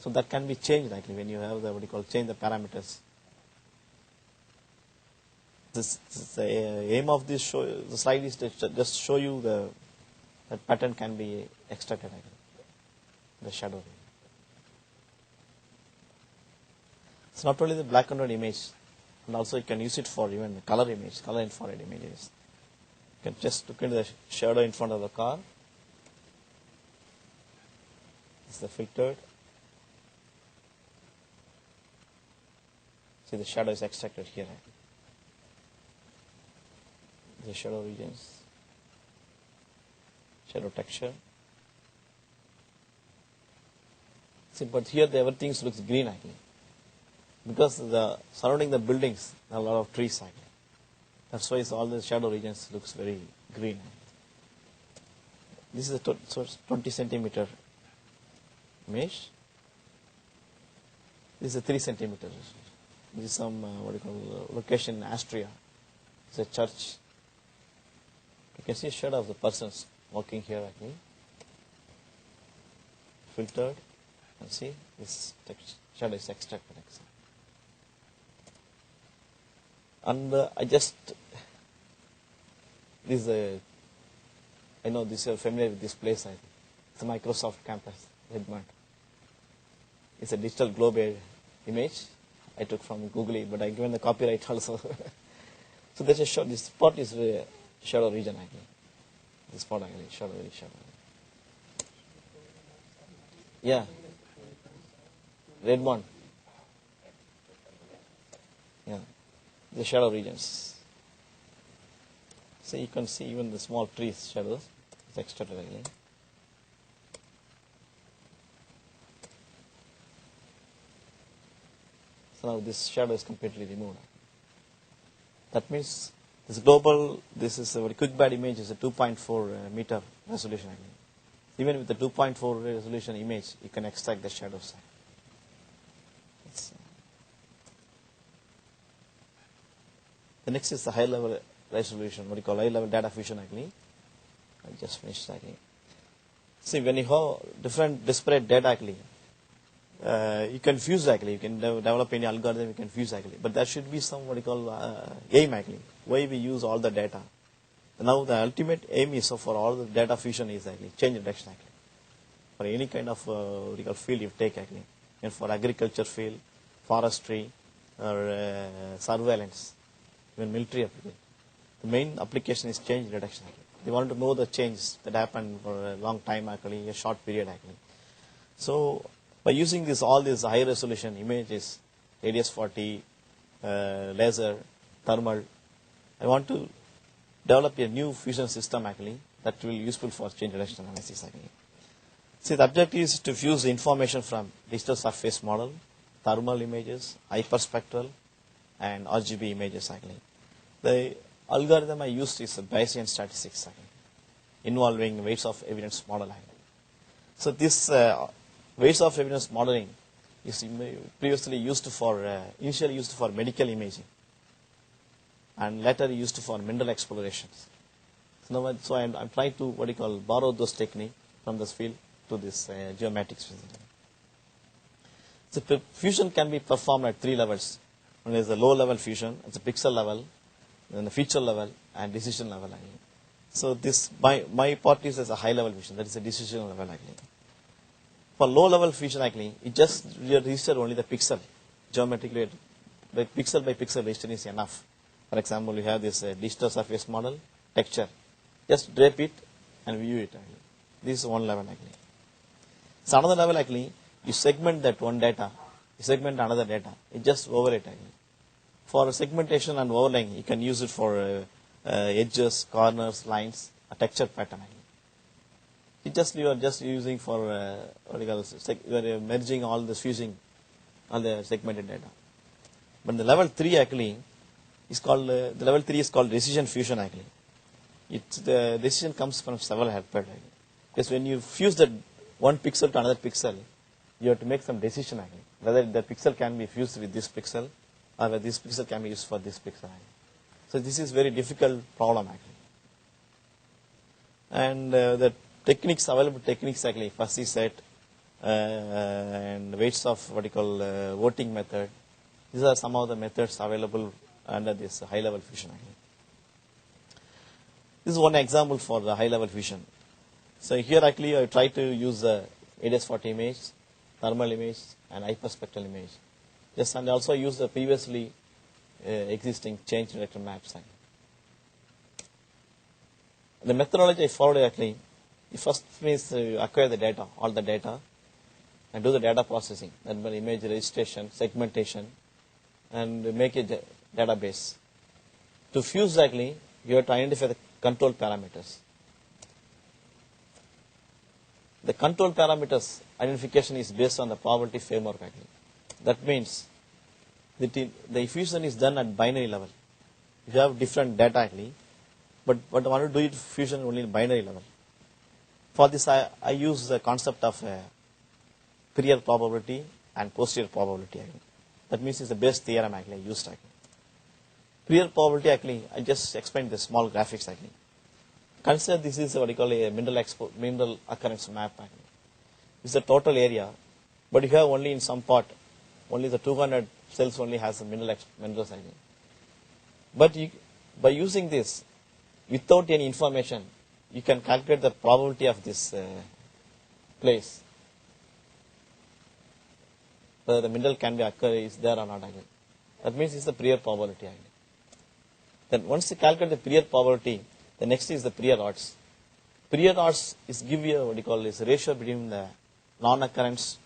So that can be changed when you have the change the parameters. This the aim of this the slide is to just show you that pattern can be extracted. The shadow. It's not only the black and white image, and also you can use it for even the color image, color infrared images. You can just look at the shadow in front of the car. This is the filtered. See, the shadow is extracted here. The shadow regions, shadow texture. See, but here everything looks green because the surrounding the buildings there are a lot of trees. That's why all the shadow regions looks very green. This is a 20 centimeter image. This is a 3 centimeter. This is some location in Austria. It's a church. You can see a shadow of the persons walking here. Filtered, and see this shadow is extracted. And this is I know this you're familiar with this place. It's a Microsoft campus, Redmond. It's a digital globe image I took from Google, but I given the copyright also. So there's a this spot is a shadow region. This spot shadow. Yeah, Redmond. Yeah, the shadow regions. So you can see even the small trees shadows. It's extracted again. So now this shadow is completely removed. That means this global, this is a very quick bad image, is a 2.4 meter resolution. Even with the 2.4 resolution image, you can extract the shadows. The next is the high level resolution, what you call high level data fusion. I just finished. See, when you have different disparate data, you can fuse. You can develop any algorithm, you can fuse. But there should be some what you call aim. Why we use all the data. Now the ultimate aim is for all the data fusion is actually change reduction actually. For any kind of what you call field you take actually, and for agriculture field, forestry, or surveillance, even military application. The main application is change reduction actually. They want to know the changes that happen for a long time actually, a short period actually. So by using this all these high resolution images, radius 40, laser, thermal, I want to develop a new fusion system actually that will be useful for change reduction analysis actually. See, the objective is to fuse information from digital surface model, thermal images, hyperspectral, and RGB images actually. The algorithm I used is Bayesian statistics actually, involving weights of evidence model actually. So this weights of evidence modeling is previously used for, initially used for medical imaging, and later used for mineral explorations. So I'm trying to borrow those techniques from this field to this geomatics field. So fusion can be performed at 3 levels. One is the low level fusion, it's a pixel level, then the feature level, and decision level. So this my part is as a high level fusion, that is a decision level actually. For low level fusion actually, it just register only the pixel geometrically, by pixel register is enough. For example, you have this digital surface model, texture. Just drape it and view it actually. This is one level actually. So another level actually, you segment that one data, you segment another data, you just overlay it actually. For segmentation and overlaying, you can use it for edges, corners, lines, a texture pattern actually. You are just using for you are merging all this, fusing all the segmented data. But the level 3 actually is called the level 3 is called decision fusion actually. The decision comes from several helpers actually. Because when you fuse that one pixel to another pixel, you have to make some decision actually, whether the pixel can be fused with this pixel or whether this pixel can be used for this pixel actually. So this is very difficult problem actually. And the techniques, available techniques actually, fuzzy set and weights of voting method. These are some of the methods available under this high level fusion actually. This is one example for the high level fusion. So here actually I try to use the radius 40 image, thermal image, and hyperspectral image. Yes, and also use the previously existing change director maps. The methodology I followed actually, the first means acquire the data, all the data, and do the data processing, then image registration, segmentation, and make a database. To fuse actually, you have to identify the control parameters. The control parameters identification is based on the probability framework actually. That means the fusion is done at binary level. You have different data actually, but I want to do it fusion only in binary level. For this I use the concept of prior probability and posterior probability actually. That means it's the base theorem actually I used actually. Prior probability actually, I just explained the small graphics actually. Consider this is what you call a mineral occurrence map actually. This is the total area, but you have only in some part, only the 200 cells only has the minerals actually. But by using this, without any information, you can calculate the probability of this place, whether the mineral can be occur is there or not again. That means it's the prior probability again. Then once you calculate the prior probability, the next is the prior odds. Prior odds is give you what you call is ratio between the non-occurrence,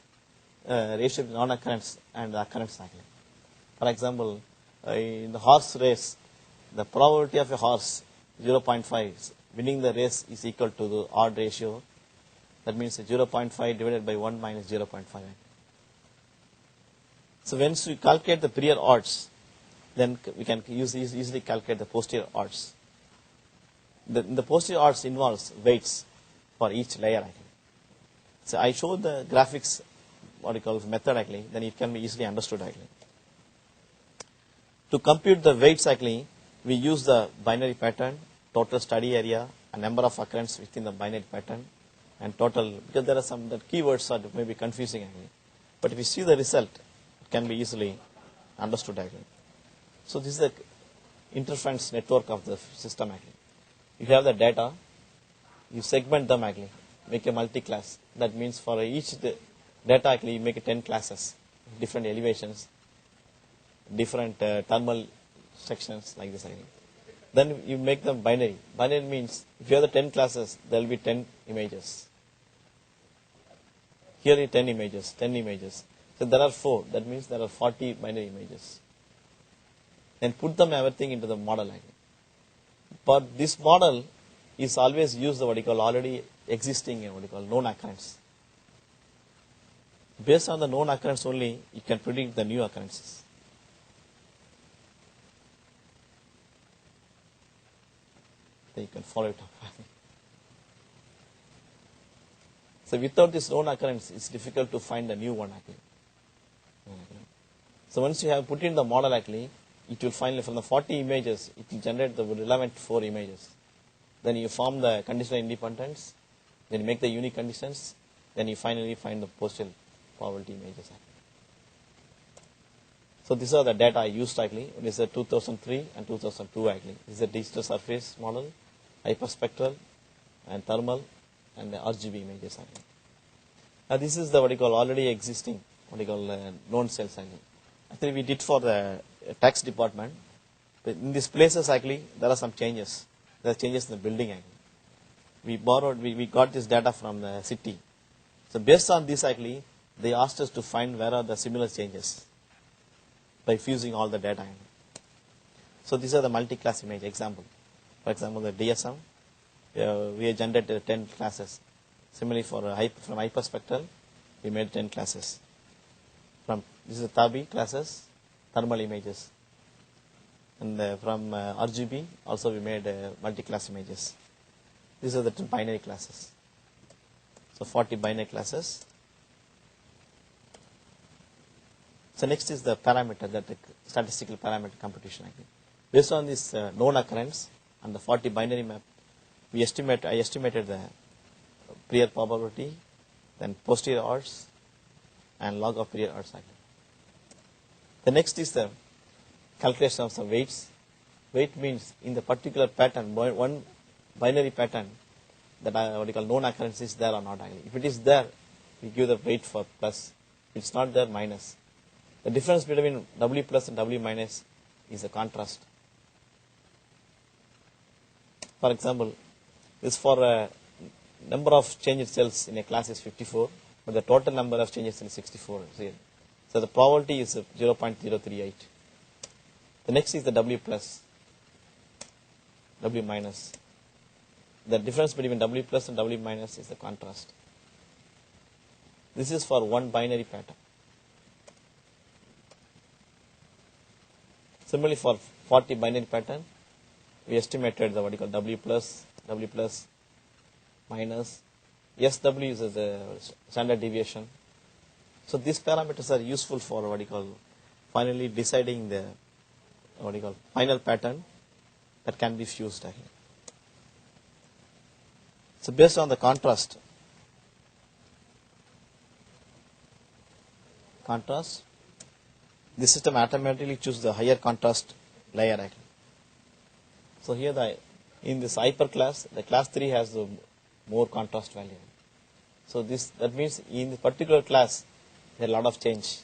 ratio between non-occurrence and the occurrence cycle. For example, in the horse race, the probability of a horse 0.5, winning the race is equal to the odd ratio. That means 0.5 divided by 1 minus 0.5. So once we calculate the prior odds, then we can easily calculate the posterior odds. The posterior odds involves weights for each layer actually. So I showed the graphics, what you call method actually, then it can be easily understood actually. To compute the weights actually, we use the binary pattern, total study area, a number of occurrences within the binary pattern, and total, because there are some the keywords are maybe confusing actually. But if you see the result, it can be easily understood actually. So this is the interference network of the system actually. you have the data, you segment them actually, make a multi-class. That means for each data actually you make 10 classes, different elevations, different thermal sections like this actually. Then you make them binary. Binary means if you have the 10 classes, there will be 10 images. Here are 10 images, 10 images. So there are 4. That means there are 40 binary images. Then put them everything into the model actually. But this model is always used what you call already existing what you call known occurrence. Based on the known occurrence only, you can predict the new occurrences. Then you can follow it up. So without this known occurrence, it's difficult to find the new one actually. So once you have put in the model actually, it will finally from the 40 images, it will generate the relevant 4 images. Then you form the conditional independence, then you make the unique conditions, then you finally find the postal probability images. So these are the data I used actually. This is 2003 and 2002 actually. This is a digital surface model, hyperspectral and thermal and the RGB images actually. Now this is the what you call already existing what you call known cells actually. Actually we did for the tax department. But in these places actually there are some changes. There are changes in the building actually. We got this data from the city. So based on this actually, they asked us to find where are the similar changes by fusing all the data. So these are the multi-class image example. For example, the DSM, we have generated 10 classes. Similarly for from hyperspectral, we made 10 classes. This is the TABI classes, thermal images. And from RGB, also we made multi-class images. These are the 2 binary classes. So 40 binary classes. So next is the parameter, that the statistical parameter computation. Based on this known occurrence and the 40 binary map, I estimated the prior probability, then posterior odds, and log of prior odds. The next is the calculation of some weights. Weight means in the particular pattern, one binary pattern, that what you call known occurrence is there or not. If it is there, we give the weight for plus. If it's not there, minus. The difference between W plus and W minus is the contrast. For example, this for a number of changed cells in a class is 54, but the total number of changes is 64. So the probability is 0.038. The next is the W plus, W minus. The difference between W plus and W minus is the contrast. This is for one binary pattern. Similarly, for 40 binary pattern, we estimated the what you call W plus minus. SW is the standard deviation. So these parameters are useful for what you call finally deciding the what you call final pattern that can be fused. So based on the contrast, the system automatically chooses the higher contrast layer. So here in this hyper class, the class 3 has the more contrast value. So that means in the particular class there are a lot of change.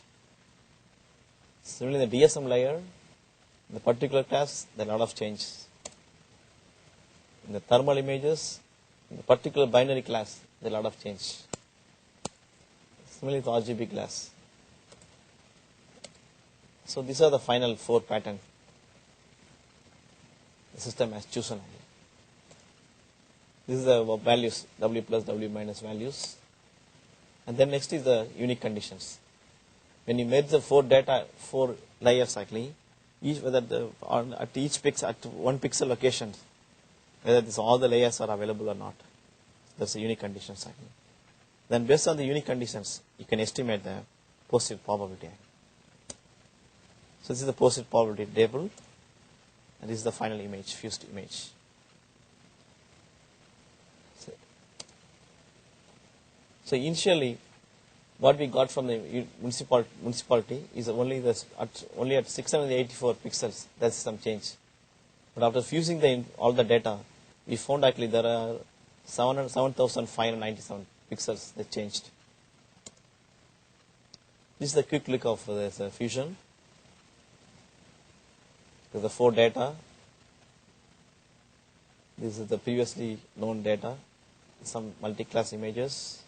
Similarly, the DSM layer, in the particular class there are a lot of change. In the thermal images, in the particular binary class there are a lot of change. Similarly, the RGB class. So these are the final 4 patterns the system has chosen. This is the values, W plus, W minus values. And then next is the unique conditions. When you merge the 4 layers actually, at each pixel, at one pixel location, whether all the layers are available or not. That's the unique conditions actually. Then based on the unique conditions, you can estimate the positive probability. So this is the positive probability table, and this is the final image, fused image. So initially, what we got from the municipality is only at 684 pixels. That's some change. But after fusing all the data, we found actually there are 7,597 pixels they changed. This is the quick look of this fusion. There's the 4 data. This is the previously known data, some multi-class images.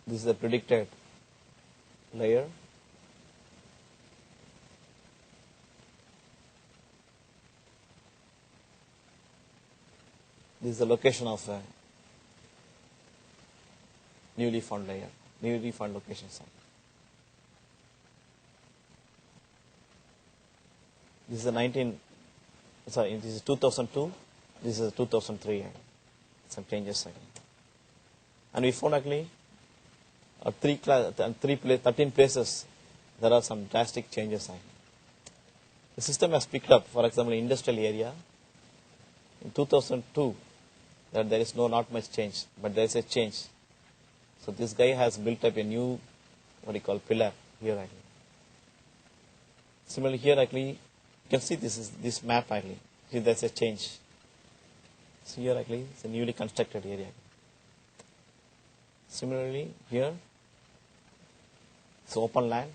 This is the predicted layer. This is the location of a newly found layer, newly found location site. This is this is 2002, this is 2003, some changes again. And we found actually 13 places there are some drastic changes. The system has picked up, for example, industrial area. In 2002, that there is not much change, but there is a change. So this guy has built up a new, what you call, pillar here actually. Similarly here actually, you can see this map actually. See there's a change. So here actually, it's a newly constructed area. Similarly here, it's open land,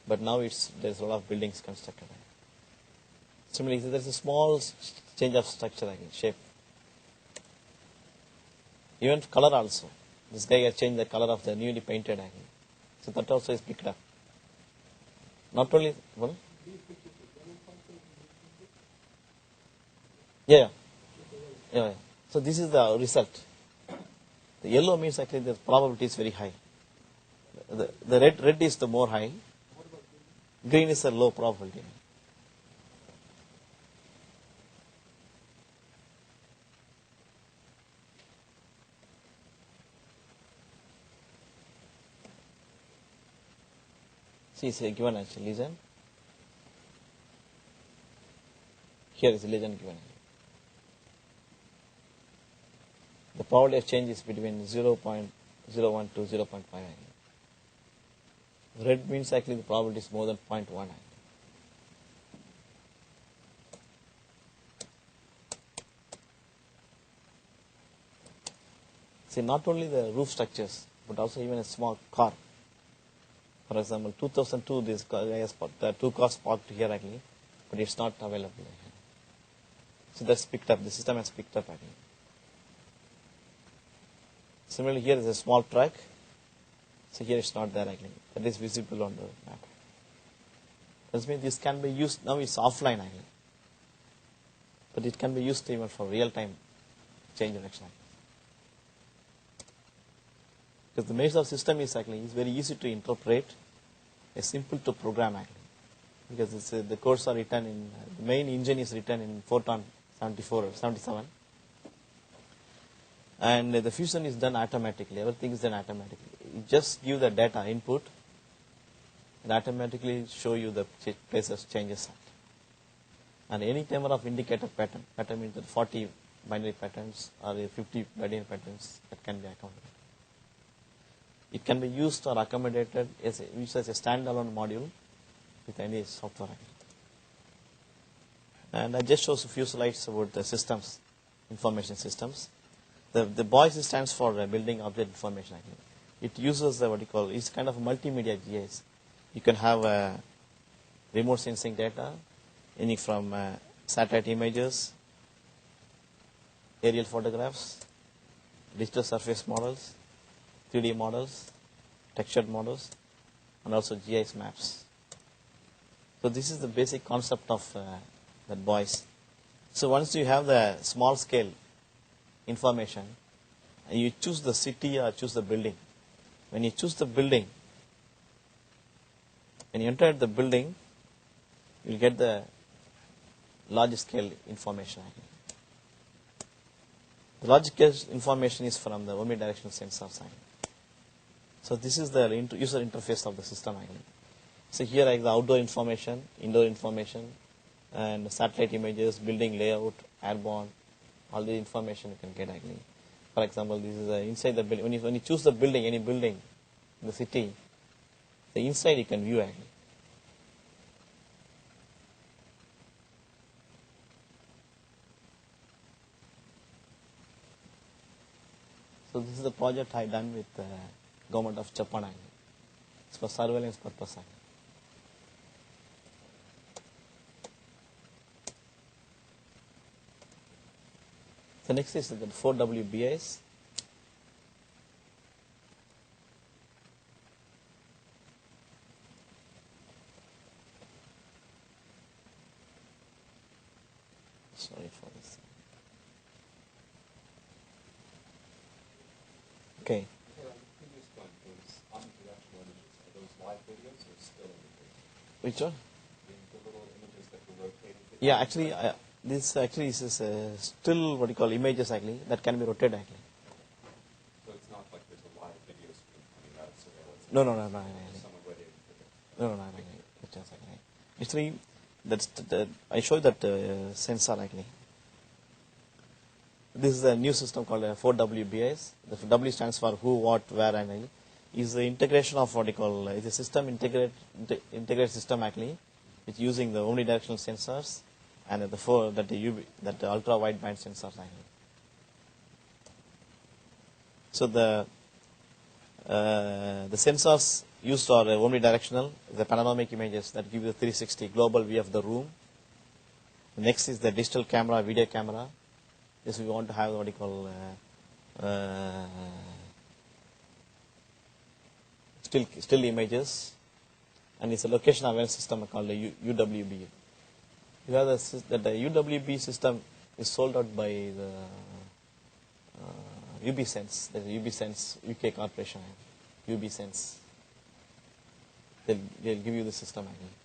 but now there's a lot of buildings constructed. Similarly, there's a small change of structure again, shape. Even color also. This guy has changed the color of the newly painted again. So that also is picked up. Not only, well, yeah. So this is the result. The yellow means actually the probability is very high. The red is the more high. Green is a low probability. See, it's given as a lesion. Here is a lesion given. The probability of change is between 0.01 to 0.5. Red means actually the probability is more than 0.1. See, not only the roof structures, but also even a small car. For example, 2002, this guy has the 2 cars parked here actually, but it's not available here. So that's picked up. The system has picked up actually. Similarly, here is a small truck. So here it's not there actually. That is visible on the map. That means this can be used, now it's offline actually. But it can be used even for real-time change direction. Because the measure of system is actually is very easy to interpret, it's simple to program actually. Because the codes are written in, the main engine is written in Fortran 74 or 77. And the fusion is done automatically, everything is done automatically. You just give the data input, and automatically show you the places changes. And any number of indicator pattern means that 40 binary patterns or 50 binary patterns that can be accounted. It can be used or accommodated as a standalone module with any software. And I just show a few slides about the systems, information systems. The BOIS stands for Building Object Information. It uses what you call, it's kind of multimedia GIS. You can have remote sensing data, any from satellite images, aerial photographs, digital surface models, 3D models, textured models, and also GIS maps. So this is the basic concept of that BOIS. So once you have the small scale information, and you choose the city or choose the building. When you choose the building, when you enter the building, you will get the large scale information. The large scale information is from the omnidirectional sensor side. So this is the user interface of the system. So here I have the outdoor information, indoor information, and satellite images, building layout, airborne, all the information you can get actually. For example, this is inside the building. When you choose the building, any building in the city, the inside you can view actually. So this is the project I done with the government of Japan. It's for surveillance purpose. The next is the 4WBIs. Sorry for this. Okay. The previous one, those omnidirectional images, are those live videos or still images? Which one? The little images that were rotating? Yeah, actually, this actually is still what you call images actually that can be rotated actually. So it's not like there's a live video stream coming out of surveillance? No. Someone ready to predict? No. It's just actually. Actually, that's I showed that sensor actually. This is a new system called 4WBIs. The W stands for who, what, where, and actually is the integration of what you call is a system integrated system actually, with using the omnidirectional sensors and the ultra wideband sensors actually. So the sensors used are omnidirectional, the panoramic images that give you the 360 global view of the room. Next is the digital camera, video camera. This we want to have what you call still images, and it's a location awareness system called the UWB. You have the UWB system is sold out by the UBSense. There's UBSense UK corporation. UBSense. They'll give you the system actually.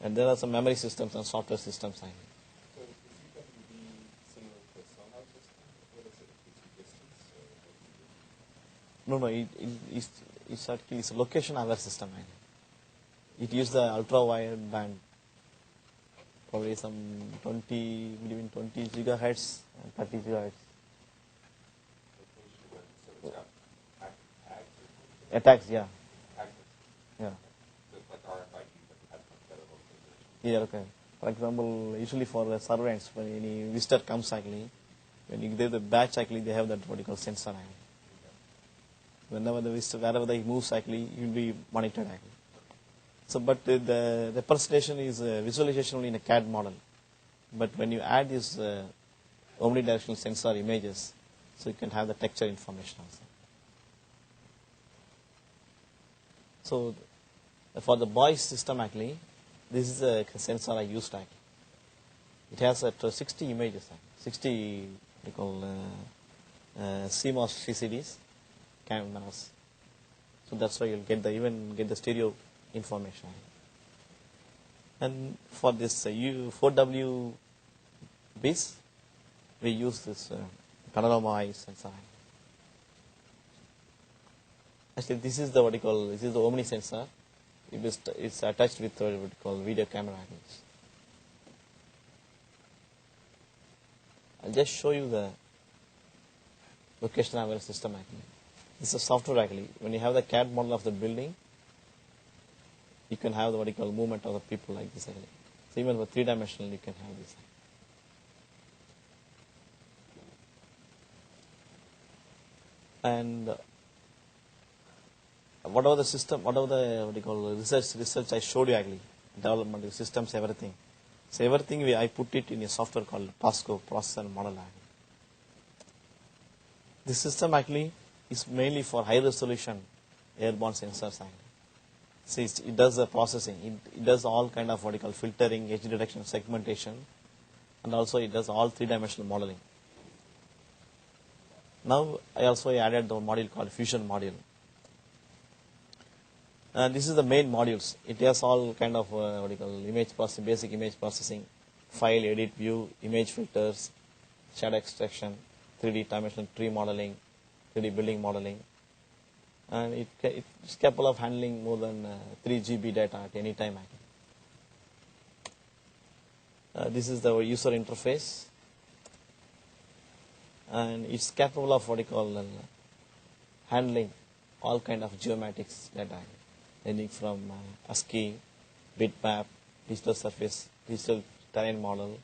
And there are some memory systems and software systems actually. So is UWB similar to a sonar system? What is it? It gives you distance? No, it's actually it's a location aware system actually. It uses the ultra wideband, probably some between 20 gigahertz and 30 gigahertz. So it's got tags or Attacks, yeah. tags? Yeah. So it's like RFID, but it has much better localization. Yeah, okay. For example, usually for the surveillance, when any visitor comes actually, when you give the batch actually, they have that what you call sensor actually. Whenever the visitor, wherever they moves actually, you will be monitored actually. So, but the representation is visualization only in a CAD model. But when you add these omnidirectional sensor images, so you can have the texture information also. So, for the boys system actually, this is a sensor I used actually. It has 60 images, 60 we call CMOS CCDs, cameras. So that's why you'll even get the stereo information. And for this 4W bits, we use this panorama eye sensor. Actually, this is the this is the omni sensor. It's attached with what we call video camera. I'll just show you the location awareness system actually. This is a software actually. When you have the CAD model of the building, you can have the what you call movement of the people like this actually. So even for 3-dimensional, you can have this. And whatever the system, whatever the what you call research I showed you actually, development of systems, everything. So everything I put it in a software called PASCO, process and model actually. This system actually is mainly for high resolution airborne sensors actually. See, it does the processing. It does all kind of what you call filtering, edge detection, segmentation, and also it does all 3-dimensional modeling. Now I also added the module called Fusion module. This is the main modules. It has all kind of what you call image processing, basic image processing, file, edit, view, image filters, shadow extraction, 3D dimensional tree modeling, 3D building modeling, and it's capable of handling more than 3 GB data at any time. This is the user interface, and it's capable of what you call handling all kind of geomatics data, ranging from ASCII, bitmap, digital surface, digital terrain model,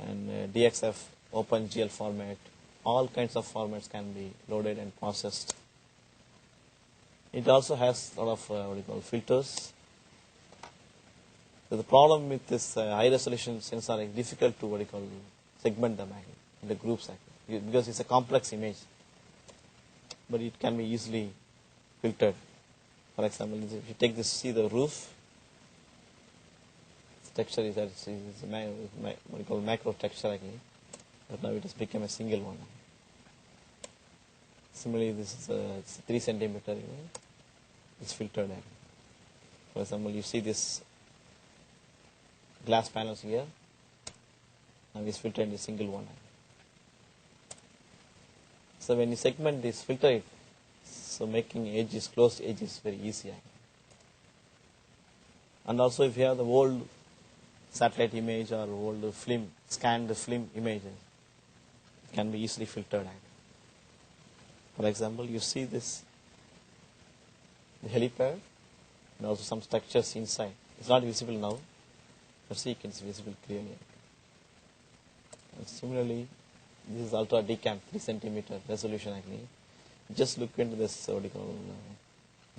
and DXF, OpenGL format, all kinds of formats can be loaded and processed. It also has a lot of what you call filters. So the problem with this high resolution sensor is difficult to what you call segment them in the groups because it's a complex image, but it can be easily filtered. For example, if you take this, see the roof, the texture is that it's what you call macro texture actually, but now it has become a single one. Similarly, this is it's 3 centimeter. It's filtered. For example, you see this glass panels here, and it's filtered in a single one. So when you segment this, filter it, so making edges, closed edges, very easy. And also if you have the old satellite image or old film, scanned film images, it can be easily filtered. For example, you see this, the helipad, and also some structures inside. It's not visible now, but see it's visible clearly. And similarly, this is ultra decam, 3 centimeter resolution actually. Just look into this, what you call,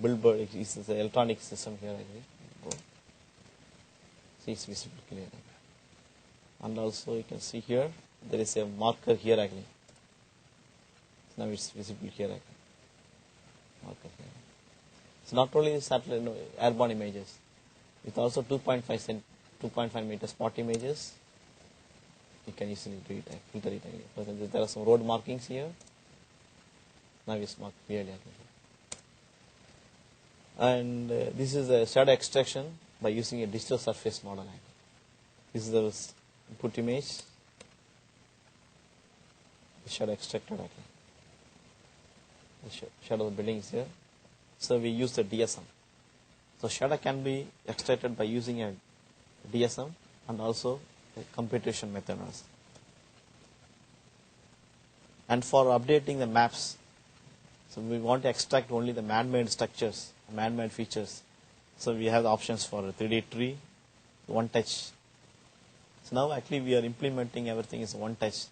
billboard, it's the electronic system here actually. See it's visible clearly. And also you can see here, there is a marker here actually. Now it's visible here actually. Marker here. It's not only satellite, airborne images. It's also 2.5 meter spot images. You can easily do it, filter it. For example, there are some road markings here. Now it's marked clearly. And this is a shadow extraction by using a digital surface model. This is the input image. The shadow extracted. The shadow of the building is here. So we use the DSM. So shadow can be extracted by using a DSM and also a computation method. And for updating the maps, so we want to extract only the man-made structures, man-made features. So we have the options for a 3D tree, one touch. So now actually we are implementing everything is one touch.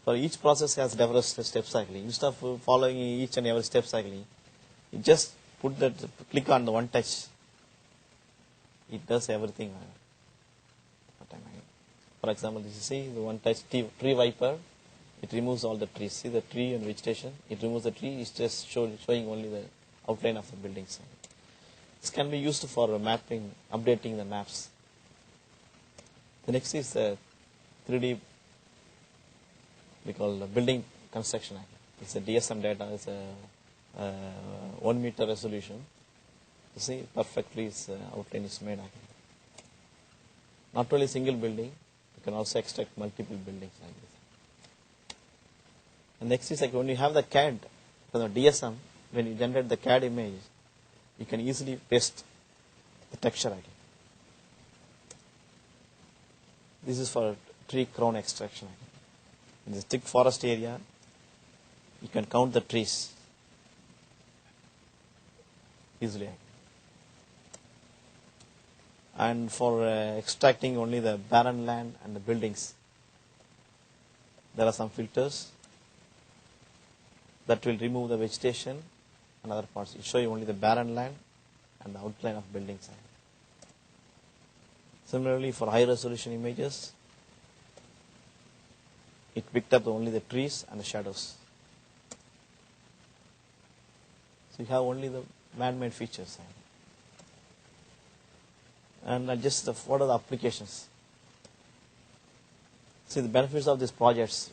For each process has different steps actually. Instead of following each and every step actually, you just put that, click on the one touch. It does everything. For example, this you see the one touch tree wiper. It removes all the trees. See the tree and vegetation. It removes the tree. It's just showing only the outline of the buildings. This can be used for mapping, updating the maps. The next is 3D. We call the building construction. It's a DSM data. It's a 1 meter resolution. You see perfectly its outline is made. Not only single building, you can also extract multiple buildings like this. And next is like when you have the CAD, from the DSM, when you generate the CAD image, you can easily paste the texture again. This is for tree crown extraction. In this thick forest area, you can count the trees easily. And for extracting only the barren land and the buildings, there are some filters that will remove the vegetation and other parts. It show you only the barren land and the outline of buildings. Similarly, for high resolution images, it picked up only the trees and the shadows. So you have only the man-made features. And just what are the applications? See the benefits of these projects.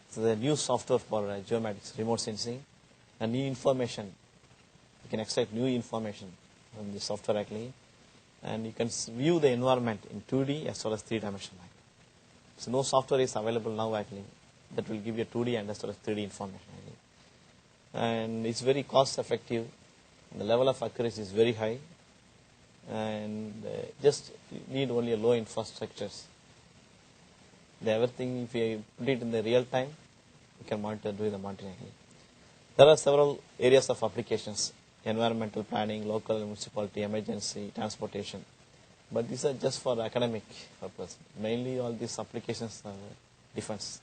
So the new software for geomatics, remote sensing, and new information. You can extract new information from the software actually, and you can view the environment in 2D as well as 3-dimensional. So no software is available now actually that will give you 2D and as well as 3D information. And it's very cost effective. The level of accuracy is very high, and just need only a low infrastructures. Everything, if you put it in the real time, you can do the monitoring. There are several areas of applications: environmental planning, local municipality, emergency, transportation. But these are just for academic purpose. Mainly all these applications are defense.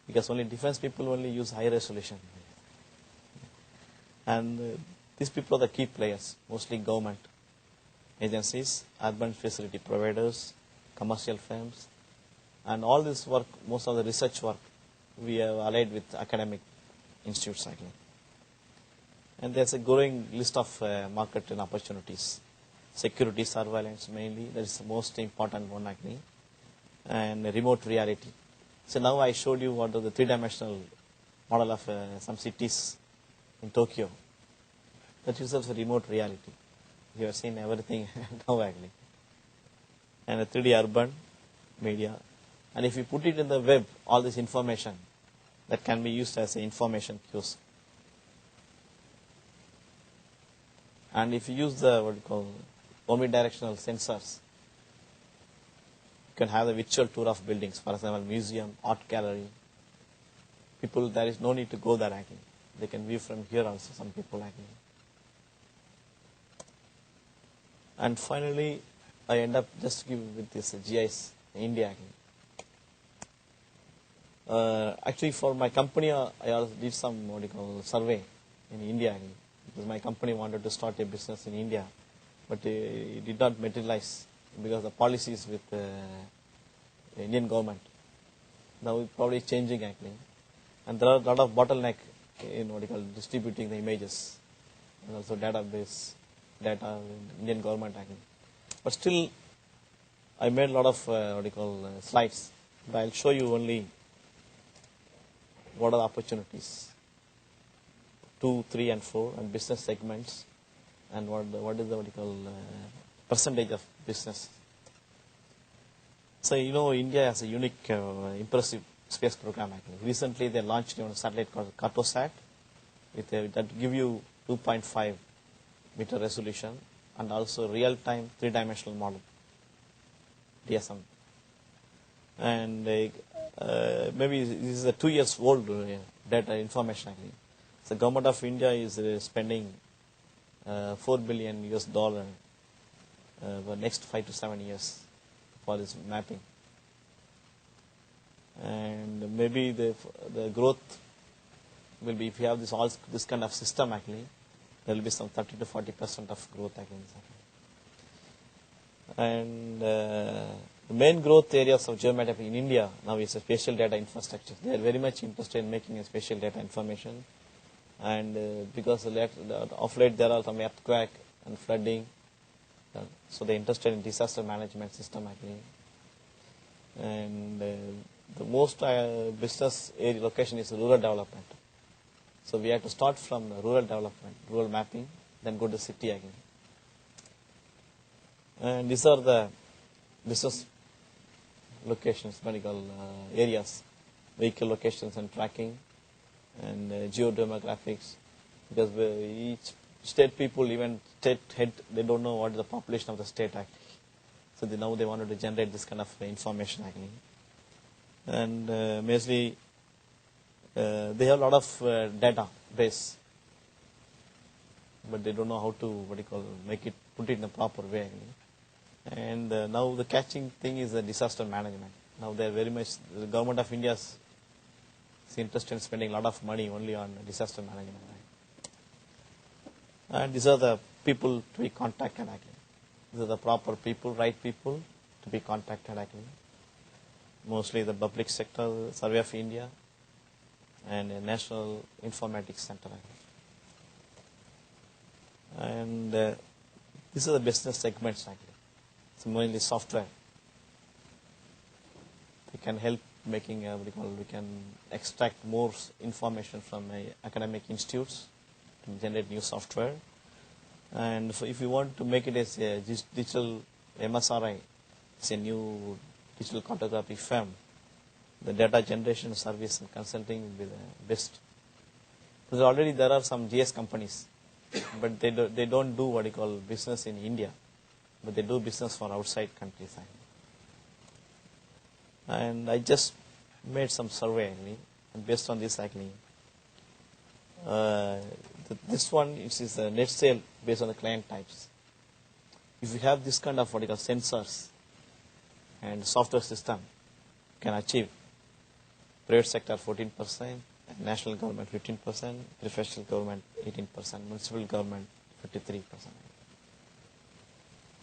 because only defense people only use high resolution. And these people are the key players, mostly government agencies, urban facility providers, commercial firms, and all this work, most of the research work, we have allied with academic institutes actually. And there's a growing list of market and opportunities. Security surveillance mainly, that is the most important one actually, and remote reality. So now I showed you what are the three-dimensional model of some cities in Tokyo. That uses a remote reality. You have seen everything now actually. And a 3D urban media. And if you put it in the web, all this information, that can be used as an information kiosk. And if you use the what you call omnidirectional sensors, you can have a virtual tour of buildings, for example, museum, art gallery. People, there is no need to go there actually. They can view from here also, some people actually. And finally, I end up just giving with this GIS in India actually. Actually, for my company, I also did some what you call survey in India actually, because my company wanted to start a business in India, but it did not materialize because the policies with the Indian government. Now it's probably changing actually, and there are a lot of bottleneck in what you call distributing the images, and also database data in Indian government actually. But still, I made a lot of what you call slides, but I'll show you only what are the opportunities, 2, 3, and 4, and business segments, and what is the what you call percentage of business. So you know, India has a unique, impressive space program actually. Recently, they launched a satellite called Cartosat, that give you 2.5 meter resolution and also real-time three-dimensional model, DSM. And maybe this is a 2 years old data information actually. So the government of India is spending $4 billion US for the next 5 to 7 years for this mapping. And maybe the growth will be, if you have this kind of system actually, there will be some 30 to 40% of growth again. And the main growth areas of geometry in India now is a spatial data infrastructure. They are very much interested in making a spatial data information, and because of late there are some earthquake and flooding, so they are interested in disaster management system actually. And the most business area location is rural development. So we have to start from rural development, rural mapping, then go to city again. And these are the business locations, medical areas, vehicle locations and tracking, and geodemographics. Because each state people, even state head, they don't know what is the population of the state actually. So now they wanted to generate this kind of information actually. And mostly they have a lot of data base, but they don't know how to make it, put it in a proper way actually. And now the catching thing is the disaster management. Now they are very much, the government of India is interested in spending a lot of money only on disaster management. Right? And these are the people to be contacted actually. These are the proper people, right people to be contacted actually. Mostly the public sector, Survey of India, and a National Informatics Center. And these are the business segments actually. It's mainly software. They can help making we can extract more information from academic institutes to generate new software. And if you want to make it as a digital MSRI, it's a new digital cartographic firm. The data generation service and consulting will be the best. Because already there are some GS companies, but they don't do business in India, but they do business for outside countries. And I just made some survey, and based on this actually, this one is a net sale based on the client types. If you have this kind of sensors and software system can achieve private sector 14%, and national government 15%, professional government 18%, municipal government 53%.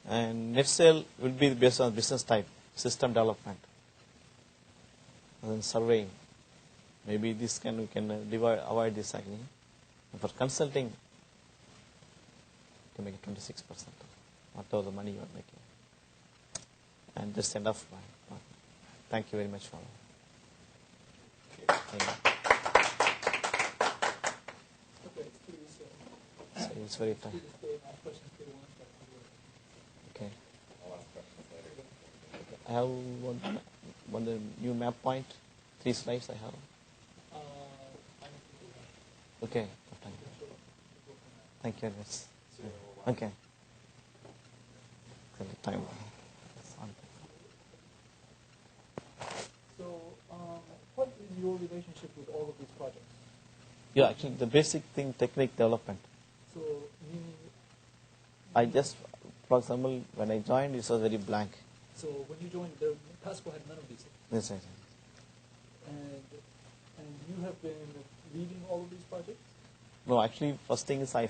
And net sale will be based on business type, system development, and then surveying. Maybe this we can avoid this again. For consulting, to make it 26%, whatever the money you are making. And just end off my talk. Thank you very much for thank you. So it's very tough. Okay. I'll ask questions later. I have one the new map point. 3 slides I have. Okay. Thank you. Thank you very much. Okay. Time. So, what is your relationship with all of these projects? Yeah, actually, the basic thing, technique development. So, meaning, I just, for example, when I joined, it was very blank. so when you joined, Pasco had none of these things. Yes, yes. And you have been leading all of these projects? No, actually, first thing is I